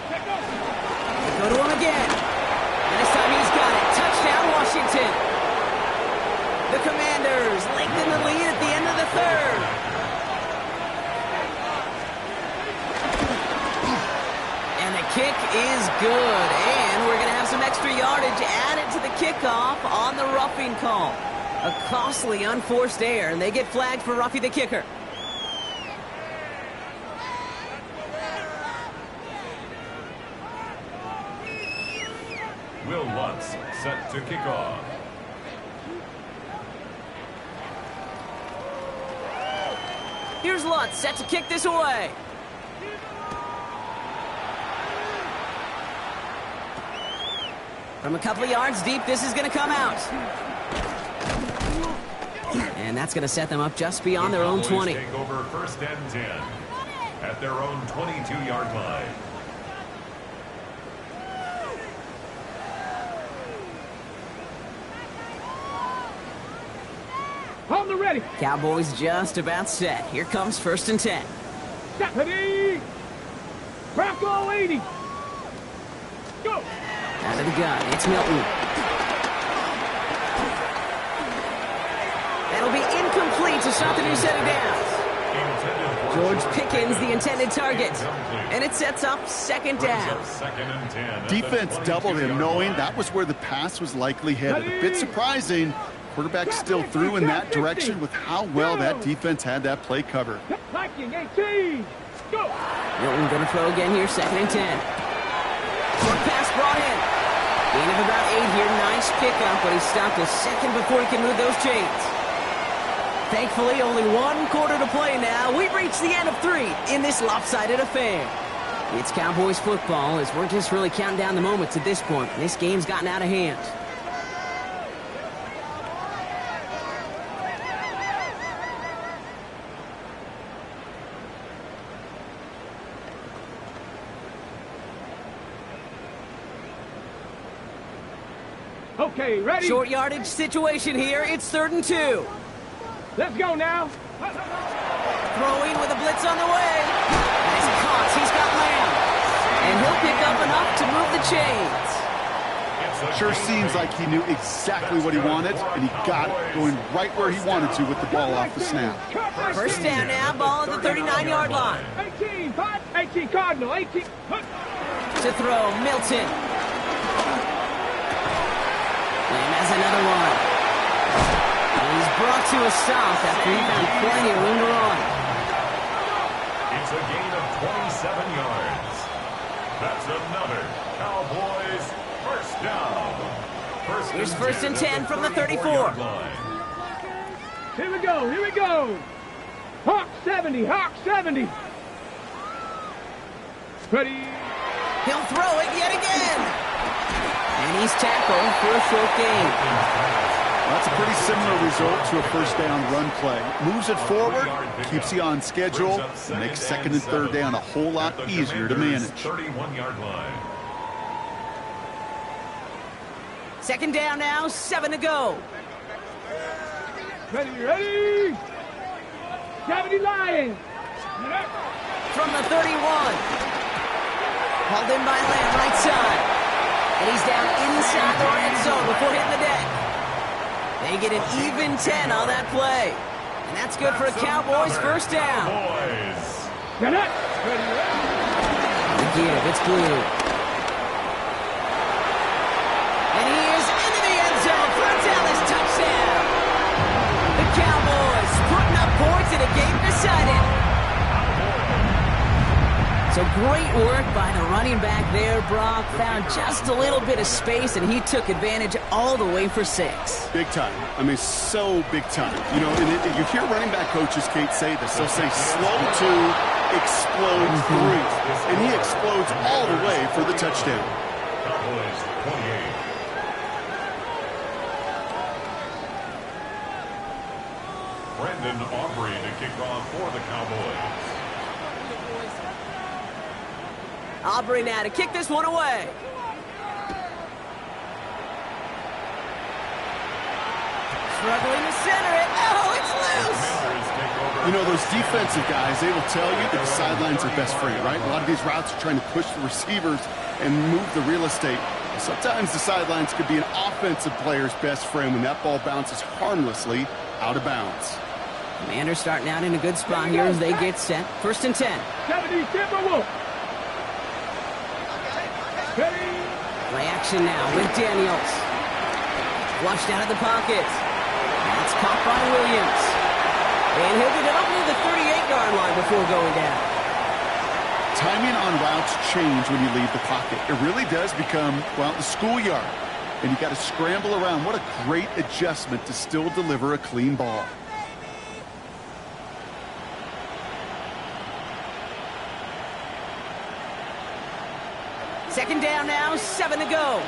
Speaker 1: They go to him again. And this time he's got it. Touchdown, Washington. The Commanders lengthen the lead at the end of the third. And the kick is good. And we're going to have some extra yardage added to the kickoff on the roughing call. A costly unforced error, and they get flagged for roughing the kicker.
Speaker 2: Will Lutz set to kick off.
Speaker 1: Here's Lutz set to kick this away. From a couple of yards deep, this is going to come out. And that's going to set them up just beyond their own 20.
Speaker 2: Take over first and 10 at their own 22-yard line.
Speaker 4: On the ready.
Speaker 1: Cowboys just about set. Here comes first and 10.
Speaker 4: Ready. Bronco 80. Go.
Speaker 1: Out of the gun, it's Milton. That'll be incomplete to stop the new set of downs. George Pickens, the intended target. And it sets up second down.
Speaker 3: Defense doubled him, knowing that was where the pass was likely headed. A bit surprising. Quarterback still threw in that direction with how well that defense had that play covered.
Speaker 4: Viking 18. Go.
Speaker 1: Milton going to throw again here, second and 10. Short pass Gain of about 8 here. Nice pickup, but he stopped a second before he can move those chains. Thankfully, only 1 quarter to play now. We've reached the end of 3 in this lopsided affair. It's Cowboys football as we're just really counting down the moments at this point. This game's gotten out of hand.
Speaker 4: Okay, ready?
Speaker 1: Short yardage situation here. It's 3rd and 2.
Speaker 4: Let's go now.
Speaker 1: Throwing with a blitz on the way. As he caught, he's got Lamb. And he'll pick up enough to move the chains.
Speaker 3: Sure seems like he knew exactly what he wanted, and he got it, going right where he wanted to with the ball off the snap.
Speaker 1: First down now, ball at the 39-yard line.
Speaker 4: 18 Cardinal, 18.
Speaker 1: To throw, Milton. Lamb has another one. He's brought to a stop after he found plenty of room to run.
Speaker 2: It's a gain of 27 yards. That's another Cowboys first down.
Speaker 1: Here's 1st and 10 from the 34.
Speaker 4: Here we go, here we go. Hawk 70, Hawk 70. Ready.
Speaker 1: He'll throw it yet again. And he's tackled for a short gain.
Speaker 3: That's a pretty similar result to a first down run play. Moves it forward, keeps you on schedule, and makes 2nd and 3rd down a whole lot easier to manage.
Speaker 2: 31-yard line.
Speaker 1: 2nd down now, 7 to go.
Speaker 4: Ready, ready. 70 Lions.
Speaker 1: From the 31. Hauled in by Lamb, right side. And he's down inside the red zone before hitting the deck. They get an even 10 on that play. And that's good for a Cowboys first down.
Speaker 4: The
Speaker 1: give, it's blue. And he is into the end zone for a Dallas touchdown. The Cowboys putting up points in a game decided. So great work by the running back there, Brock. Found just a little bit of space, and he took advantage all the way for 6.
Speaker 3: Big time. I mean, so big time. You know, and you hear running back coaches, Kate, say this. They'll say slow to explode through. And he explodes all the way for the touchdown.
Speaker 2: Cowboys 28. Brendan Aubrey to kick off for the Cowboys.
Speaker 1: Aubrey now to kick this one away. Struggling to center it. Oh, it's loose.
Speaker 3: You know, those defensive guys, they will tell you that the sidelines are best friend, right? A lot of these routes are trying to push the receivers and move the real estate. Sometimes the sidelines could be an offensive player's best friend when that ball bounces harmlessly out of bounds.
Speaker 1: Commanders starting out in a good spot here as they get set. 1st and 10.
Speaker 4: 70 Timberwolves.
Speaker 1: Play action now with Daniels. Flushed out of the pocket. That's caught by Williams. And he'll get it up near the 38-yard line before going down.
Speaker 3: Timing on routes change when you leave the pocket. It really does become, well, the schoolyard. And you got to scramble around. What a great adjustment to still deliver a clean ball.
Speaker 1: Second down now, 7 to go.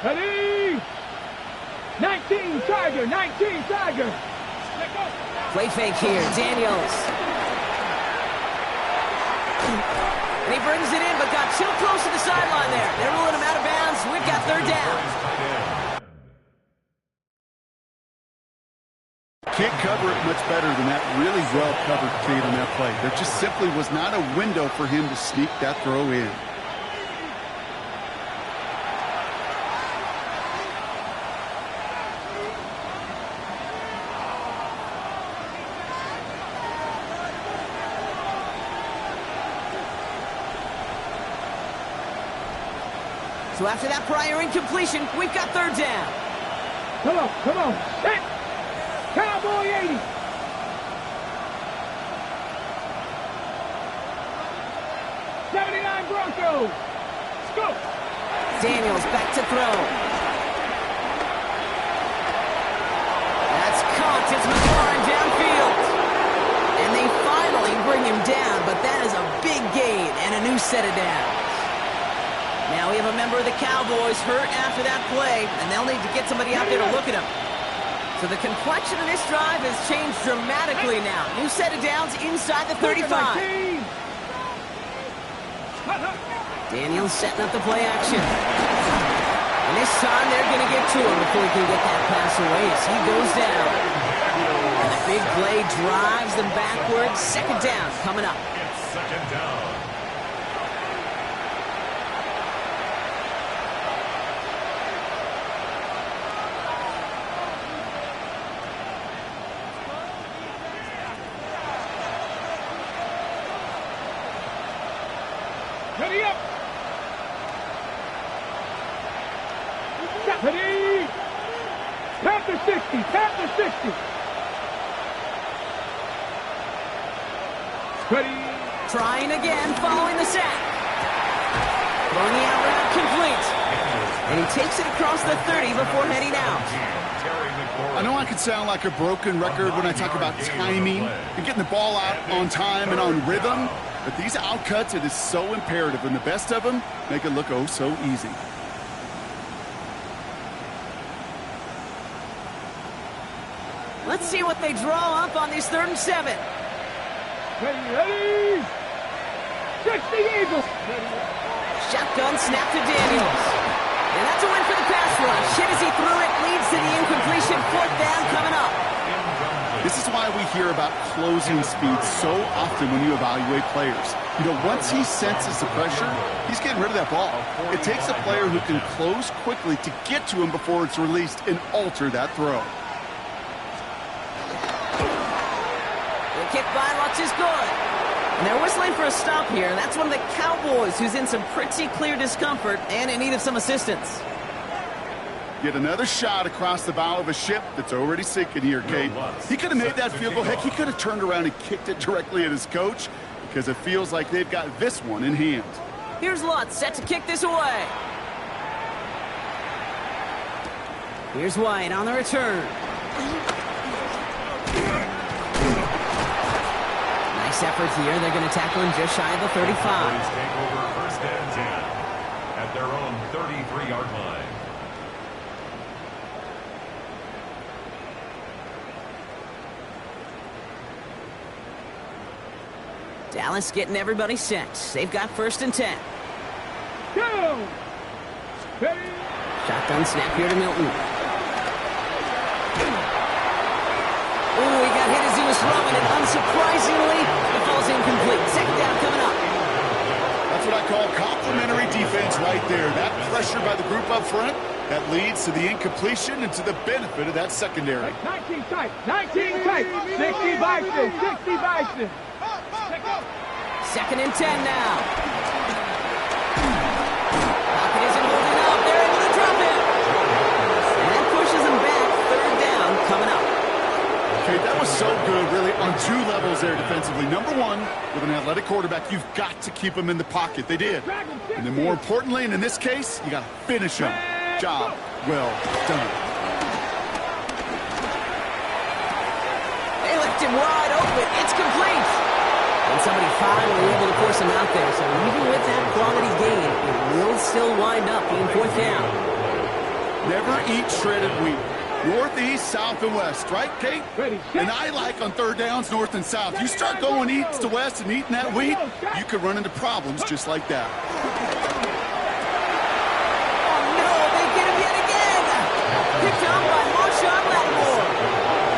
Speaker 4: Ready? 19 Tiger, 19 Tiger.
Speaker 1: Play fake here, Daniels. And he brings it in, but got too close to the sideline there. They're ruling him out of bounds. We've got 3rd down.
Speaker 3: Can't cover it much better than that really well-covered Kate on that play. There just simply was not a window for him to sneak that throw in.
Speaker 1: So after that prior incompletion, we've got 3rd down.
Speaker 4: Come on, set. Cowboy 80. '79 Broncos. Let's go.
Speaker 1: Daniels back to throw. That's caught. It's McLaurin downfield. And they finally bring him down, but that is a big gain and a new set of downs. Now we have a member of the Cowboys hurt after that play, and they'll need to get somebody out there to look at him. So the complexion of this drive has changed dramatically now. New set of downs inside the 35. Daniels setting up the play action. And this time they're going to get to him before he can get that pass away as he goes down. And the big play drives them backwards. Second down coming up.
Speaker 2: It's second down.
Speaker 4: Ready up! Ready! Panther 60! Panther 60! Ready!
Speaker 1: Trying again, following the sack. Throwing the out route complete. And he takes it across the 30 before heading out.
Speaker 3: I know I could sound like a broken record when I talk about timing and getting the ball out on time and on rhythm, but these outcuts, it is so imperative, and the best of them make it look oh so easy.
Speaker 1: Let's see what they draw up on these 3rd and 7.
Speaker 4: Ready! 60 Eagles!
Speaker 1: Shotgun snap to Daniels. And that's a win for the pass rush. Hit as he threw it, leads to the incompletion. 4th down coming up.
Speaker 3: This is why we hear about closing speed so often when you evaluate players. You know, once he senses the pressure, he's getting rid of that ball. It takes a player who can close quickly to get to him before it's released and alter that throw.
Speaker 1: The kick by Lutz is good. And they're whistling for a stop here. And that's one of the Cowboys who's in some pretty clear discomfort and in need of some assistance.
Speaker 3: Yet another shot across the bow of a ship that's already sinking here, Kate. He could have made that field goal. Heck, he could have turned around and kicked it directly at his coach because it feels like they've got this one in hand.
Speaker 1: Here's Lutz set to kick this away. Here's White on the return. Nice effort here. They're going to tackle him just shy of the 35.
Speaker 2: Cowboys take over 1st and 10 at their own 33-yard line.
Speaker 1: Dallas getting everybody set. They've got 1st and 10.
Speaker 4: Go! Ready!
Speaker 1: Shotgun snap here to Milton. Oh, he got hit as he was throwing, and unsurprisingly, it falls incomplete. 2nd down coming up.
Speaker 3: That's what I call complimentary defense right there. That pressure by the group up front, that leads to the incompletion and to the benefit of that secondary.
Speaker 4: 19 tight! 19 tight! 60 Bison! 60 Bison!
Speaker 1: 2nd and 10 now. Pocket isn't moving up. They're able to drop it. And that pushes them back. 3rd down coming up.
Speaker 3: Okay, that was so good, really, on 2 levels there defensively. Number one, with an athletic quarterback, you've got to keep him in the pocket. They did. And then more importantly, and in this case, you got to finish him. Job well done.
Speaker 1: They left him wide open. It's complete. And somebody finally able to force him out there. So even with that quality gain, it will still wind up being 4th down.
Speaker 3: Never eat shredded wheat. North, east, south, and west, right, Kate?
Speaker 4: Ready,
Speaker 3: And I like on 3rd downs, north and south. You start going east to west and eating that wheat, you could run into problems just like that.
Speaker 1: Oh, no, they get him yet again. Picked up by Marshawn Lattimore.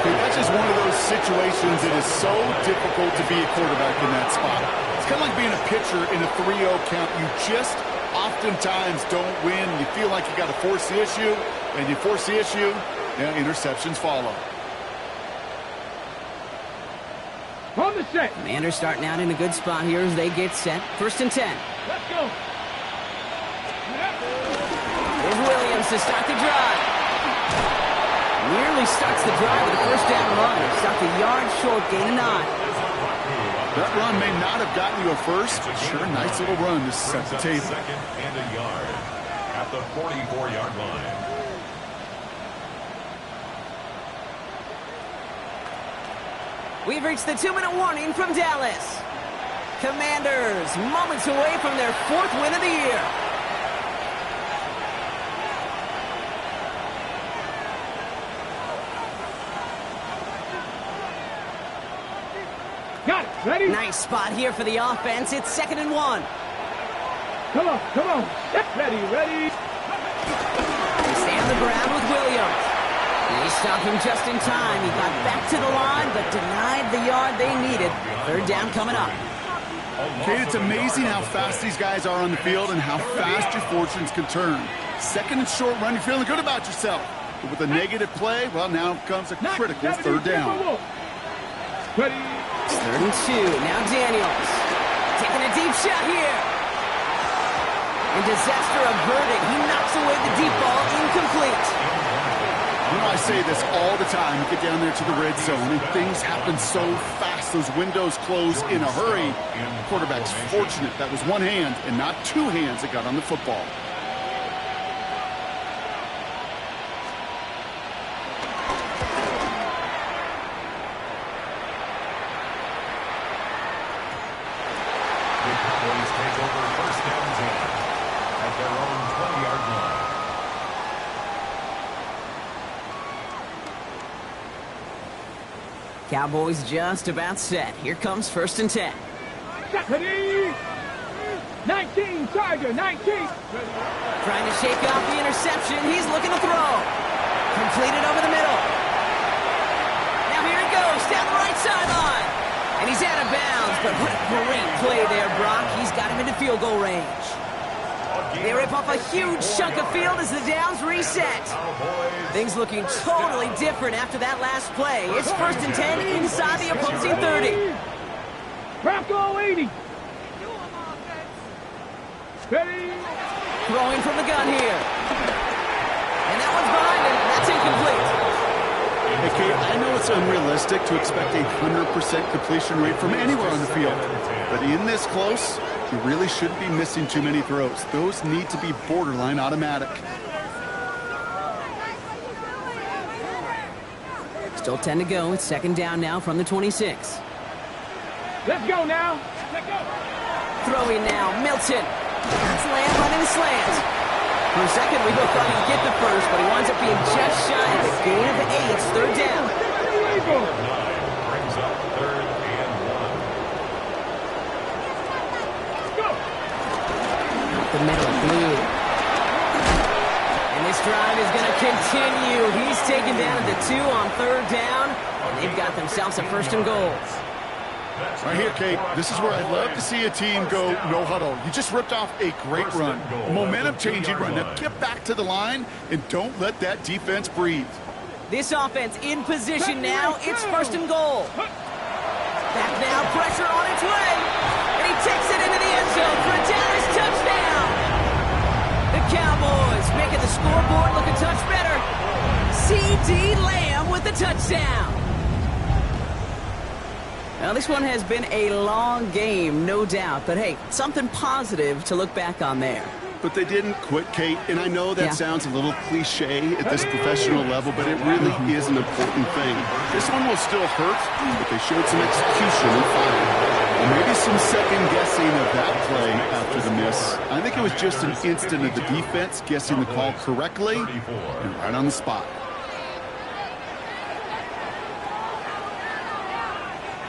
Speaker 3: Okay, that's just one of those situations that is so difficult to be a quarterback in that spot. It's kind of like being a pitcher in a 3-0 count. You just oftentimes don't win. You feel like you got to force the issue, and you force the issue, and interceptions follow.
Speaker 4: On the set.
Speaker 1: Commanders starting out in a good spot here as they get set. 1st and 10.
Speaker 4: Let's go.
Speaker 1: Here's Williams to start the drive. Nearly starts the drive with a 1st down run. Stopped a yard short, gain of 9.
Speaker 3: That run may not have gotten you a first, but sure, nice little run to set the table.
Speaker 2: 2nd and a yard. at the 44-yard line.
Speaker 1: We've reached the 2-minute warning from Dallas. Commanders moments away from their 4th win of the year.
Speaker 4: Got it. Ready?
Speaker 1: Nice spot here for the offense. It's 2nd and 1.
Speaker 4: Come on, come on. Ready, ready.
Speaker 1: They stay on the ground with Williams. They stopped him just in time. He got back to the line, but denied the yard they needed. 3rd down coming up.
Speaker 3: Kate, it's amazing how fast these guys are on the field and how fast your fortunes can turn. 2nd and short run, you're feeling good about yourself. But with a negative play, well, now comes a critical 3rd down.
Speaker 4: Ready.
Speaker 1: It's 3rd and 2. Now Daniels. Taking a deep shot here. And disaster averted. He knocks away the deep ball, incomplete.
Speaker 3: You know, I say this all the time. You get down there to the red zone, and things happen so fast. Those windows close in a hurry. The quarterback's fortunate that was one hand and not 2 hands that got on the football.
Speaker 2: The Cowboys take over 1st and 10 at their own 20-yard line.
Speaker 1: Cowboys just about set. Here comes 1st and 10.
Speaker 4: Ready. 19, Charger, 19.
Speaker 1: Trying to shake off the interception. He's looking to throw. Completed over the middle. Now here he goes down the right sideline. And he's out of bounds, but what a great play there, Brock. He's got him into field goal range. They rip off a huge chunk of field as the downs reset. Things looking totally different after that last play. It's 1st and 10 inside the opposing 30.
Speaker 4: Bronco 80. Ready.
Speaker 1: Throwing from the gun here. And that one's behind him. That's incomplete.
Speaker 3: Hey, Kate, I know it's unrealistic to expect a 100% completion rate from anywhere on the field. But in this close, you really shouldn't be missing too many throws. Those need to be borderline automatic.
Speaker 1: Still 10 to go. It's 2nd down now from the 26.
Speaker 4: Let's go now. Let's go.
Speaker 1: Throwing now. Milton. That's Lamb running slant. For a second, we both thought he'd get the first, but he winds up being just shy of a gain of 8. It's 3rd down.
Speaker 2: Brings up 3rd and 1.
Speaker 4: Go.
Speaker 1: Up the middle, blue. And this drive is going to continue. He's taken down at the 2 on 3rd down, and they've got themselves a 1st and goal.
Speaker 3: Right here, Kate, this is where I'd love to see a team go no huddle. You just ripped off a great run, a momentum-changing run. Now get back to the line and don't let that defense breathe.
Speaker 1: This offense in position now. It's 1st and goal. Back now, pressure on its way. And he takes it into the end zone for a Dallas touchdown. The Cowboys making the scoreboard look a touch better. C.D. Lamb with the touchdown. Now, this one has been a long game, no doubt. But, hey, something positive to look back on there.
Speaker 3: But they didn't quit, Kate, and I know that sounds a little cliche at this professional level, but it really is an important thing. This one will still hurt, but they showed some execution and fire. And maybe some second-guessing of that play after the miss. I think it was just an instant of the defense guessing the call correctly and right on the spot.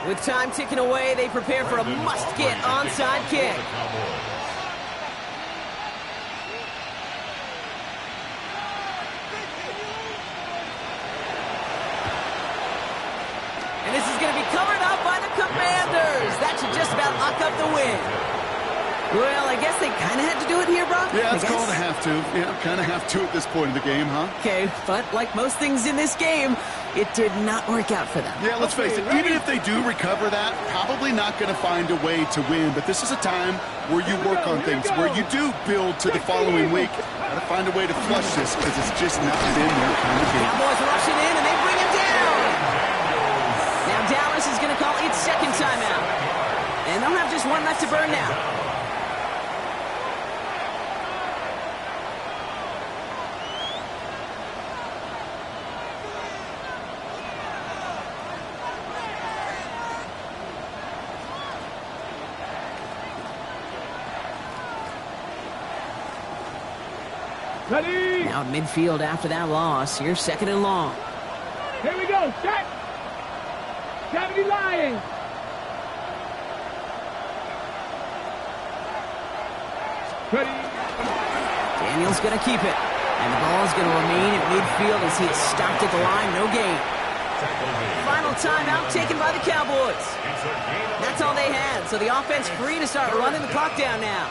Speaker 1: With time ticking away, they prepare for a must-get onside kick. And this is going to be covered up by the Commanders. That should just about lock up the win. Well, I guess they kind of had to do it here, Brock.
Speaker 3: Yeah, it's called a have to. Yeah, kind of have to at this point in the game, huh?
Speaker 1: Okay, but like most things in this game, it did not work out for them.
Speaker 3: Yeah, let's face it, even if they do recover that, probably not going to find a way to win. But this is a time where you work on things, where you do build to the following week. Got to find a way to flush this because it's just not been their kind of game.
Speaker 1: Cowboys rushing in, and they bring him down. Now Dallas is going to call its 2nd timeout. And they'll have just one left to burn now.
Speaker 4: Ready?
Speaker 1: Now at midfield after that loss. Here's 2nd and long.
Speaker 4: Here we go. Set. 70 Lions. Ready?
Speaker 1: Daniel's going to keep it. And the ball is going to remain at midfield as he is stopped at the line. No gain. Final timeout taken by the Cowboys. That's all they had. So the offense free to start running the clock down now.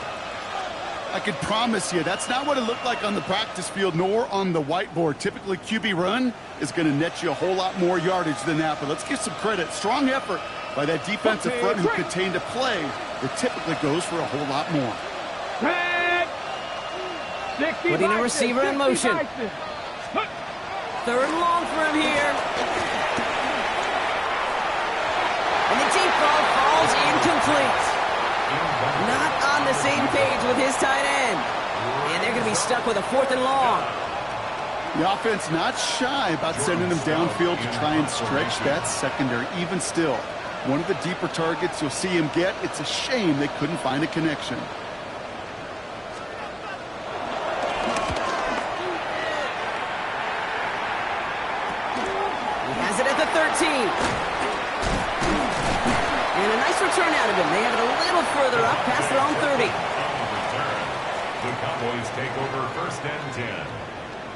Speaker 3: I can promise you, that's not what it looked like on the practice field nor on the whiteboard. Typically, QB run is going to net you a whole lot more yardage than that. But let's give some credit. Strong effort by that defensive front who contained a play that typically goes for a whole lot more.
Speaker 1: Putting a receiver in motion. 3rd and long for him here. And the deep ball falls incomplete. Not on the same page with his tight end. And they're going to be stuck with a 4th and long.
Speaker 3: The offense not shy about sending them downfield to try and stretch that secondary. Even still, one of the deeper targets you'll see him get. It's a shame they couldn't find a connection.
Speaker 1: He has it at the 13. And a nice return out of him. They have it a little further up past their own 30.
Speaker 2: The Cowboys take over 1st and 10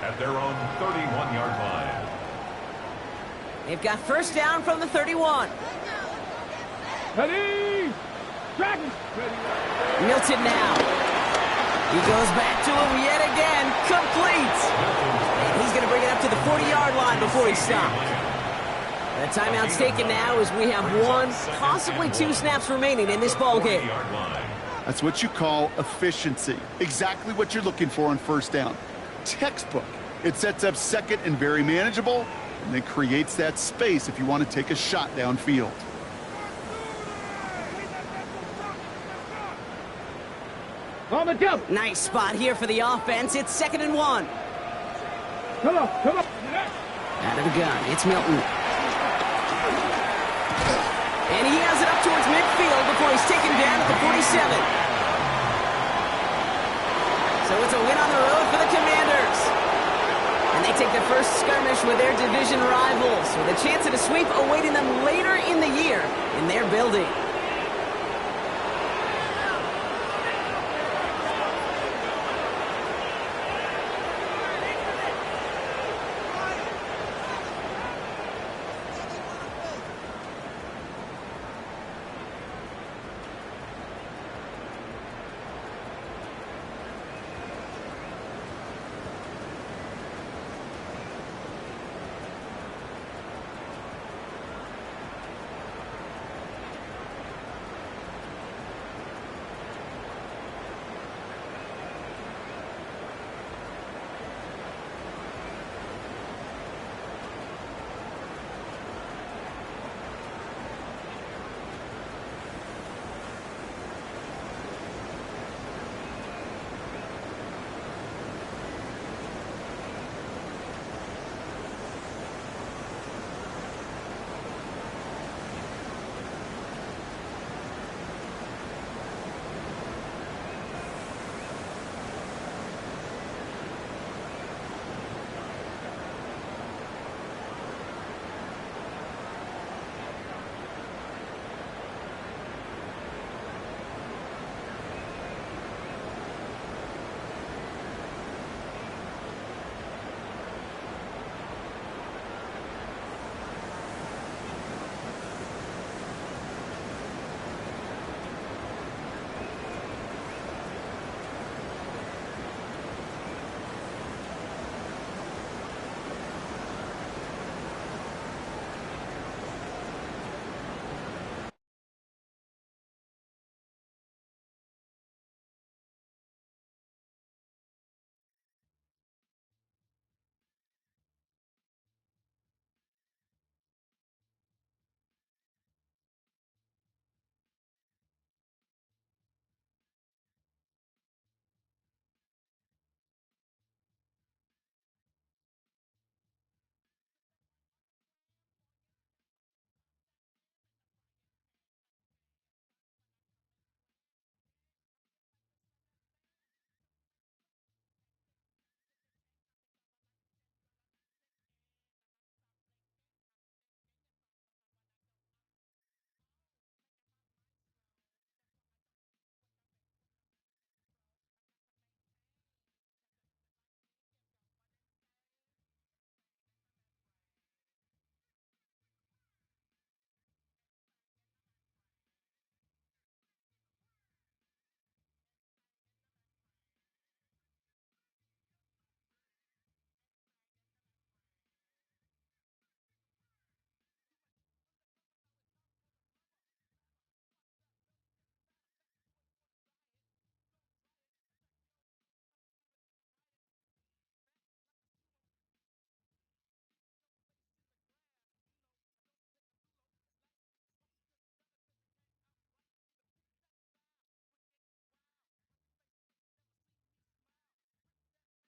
Speaker 2: at their own 31-yard line.
Speaker 1: They've got 1st down from the 31.
Speaker 4: Ready? Dragon.
Speaker 1: Milton now. He goes back to him yet again. Complete. And he's going to bring it up to the 40-yard line before he stops. The timeout's taken now as we have 1, possibly 2 snaps remaining in this ball game.
Speaker 3: That's what you call efficiency. Exactly what you're looking for on 1st down. Textbook. It sets up 2nd and very manageable, and then creates that space if you want to take a shot downfield.
Speaker 4: On the jump.
Speaker 1: Nice spot here for the offense. It's 2nd and 1.
Speaker 4: Come on.
Speaker 1: Out of the gun. It's Milton. And he has it up towards midfield before he's taken down at the 47. So it's a win on the road for the Commanders. And they take their first skirmish with their division rivals with a chance at a sweep awaiting them later in the year in their building.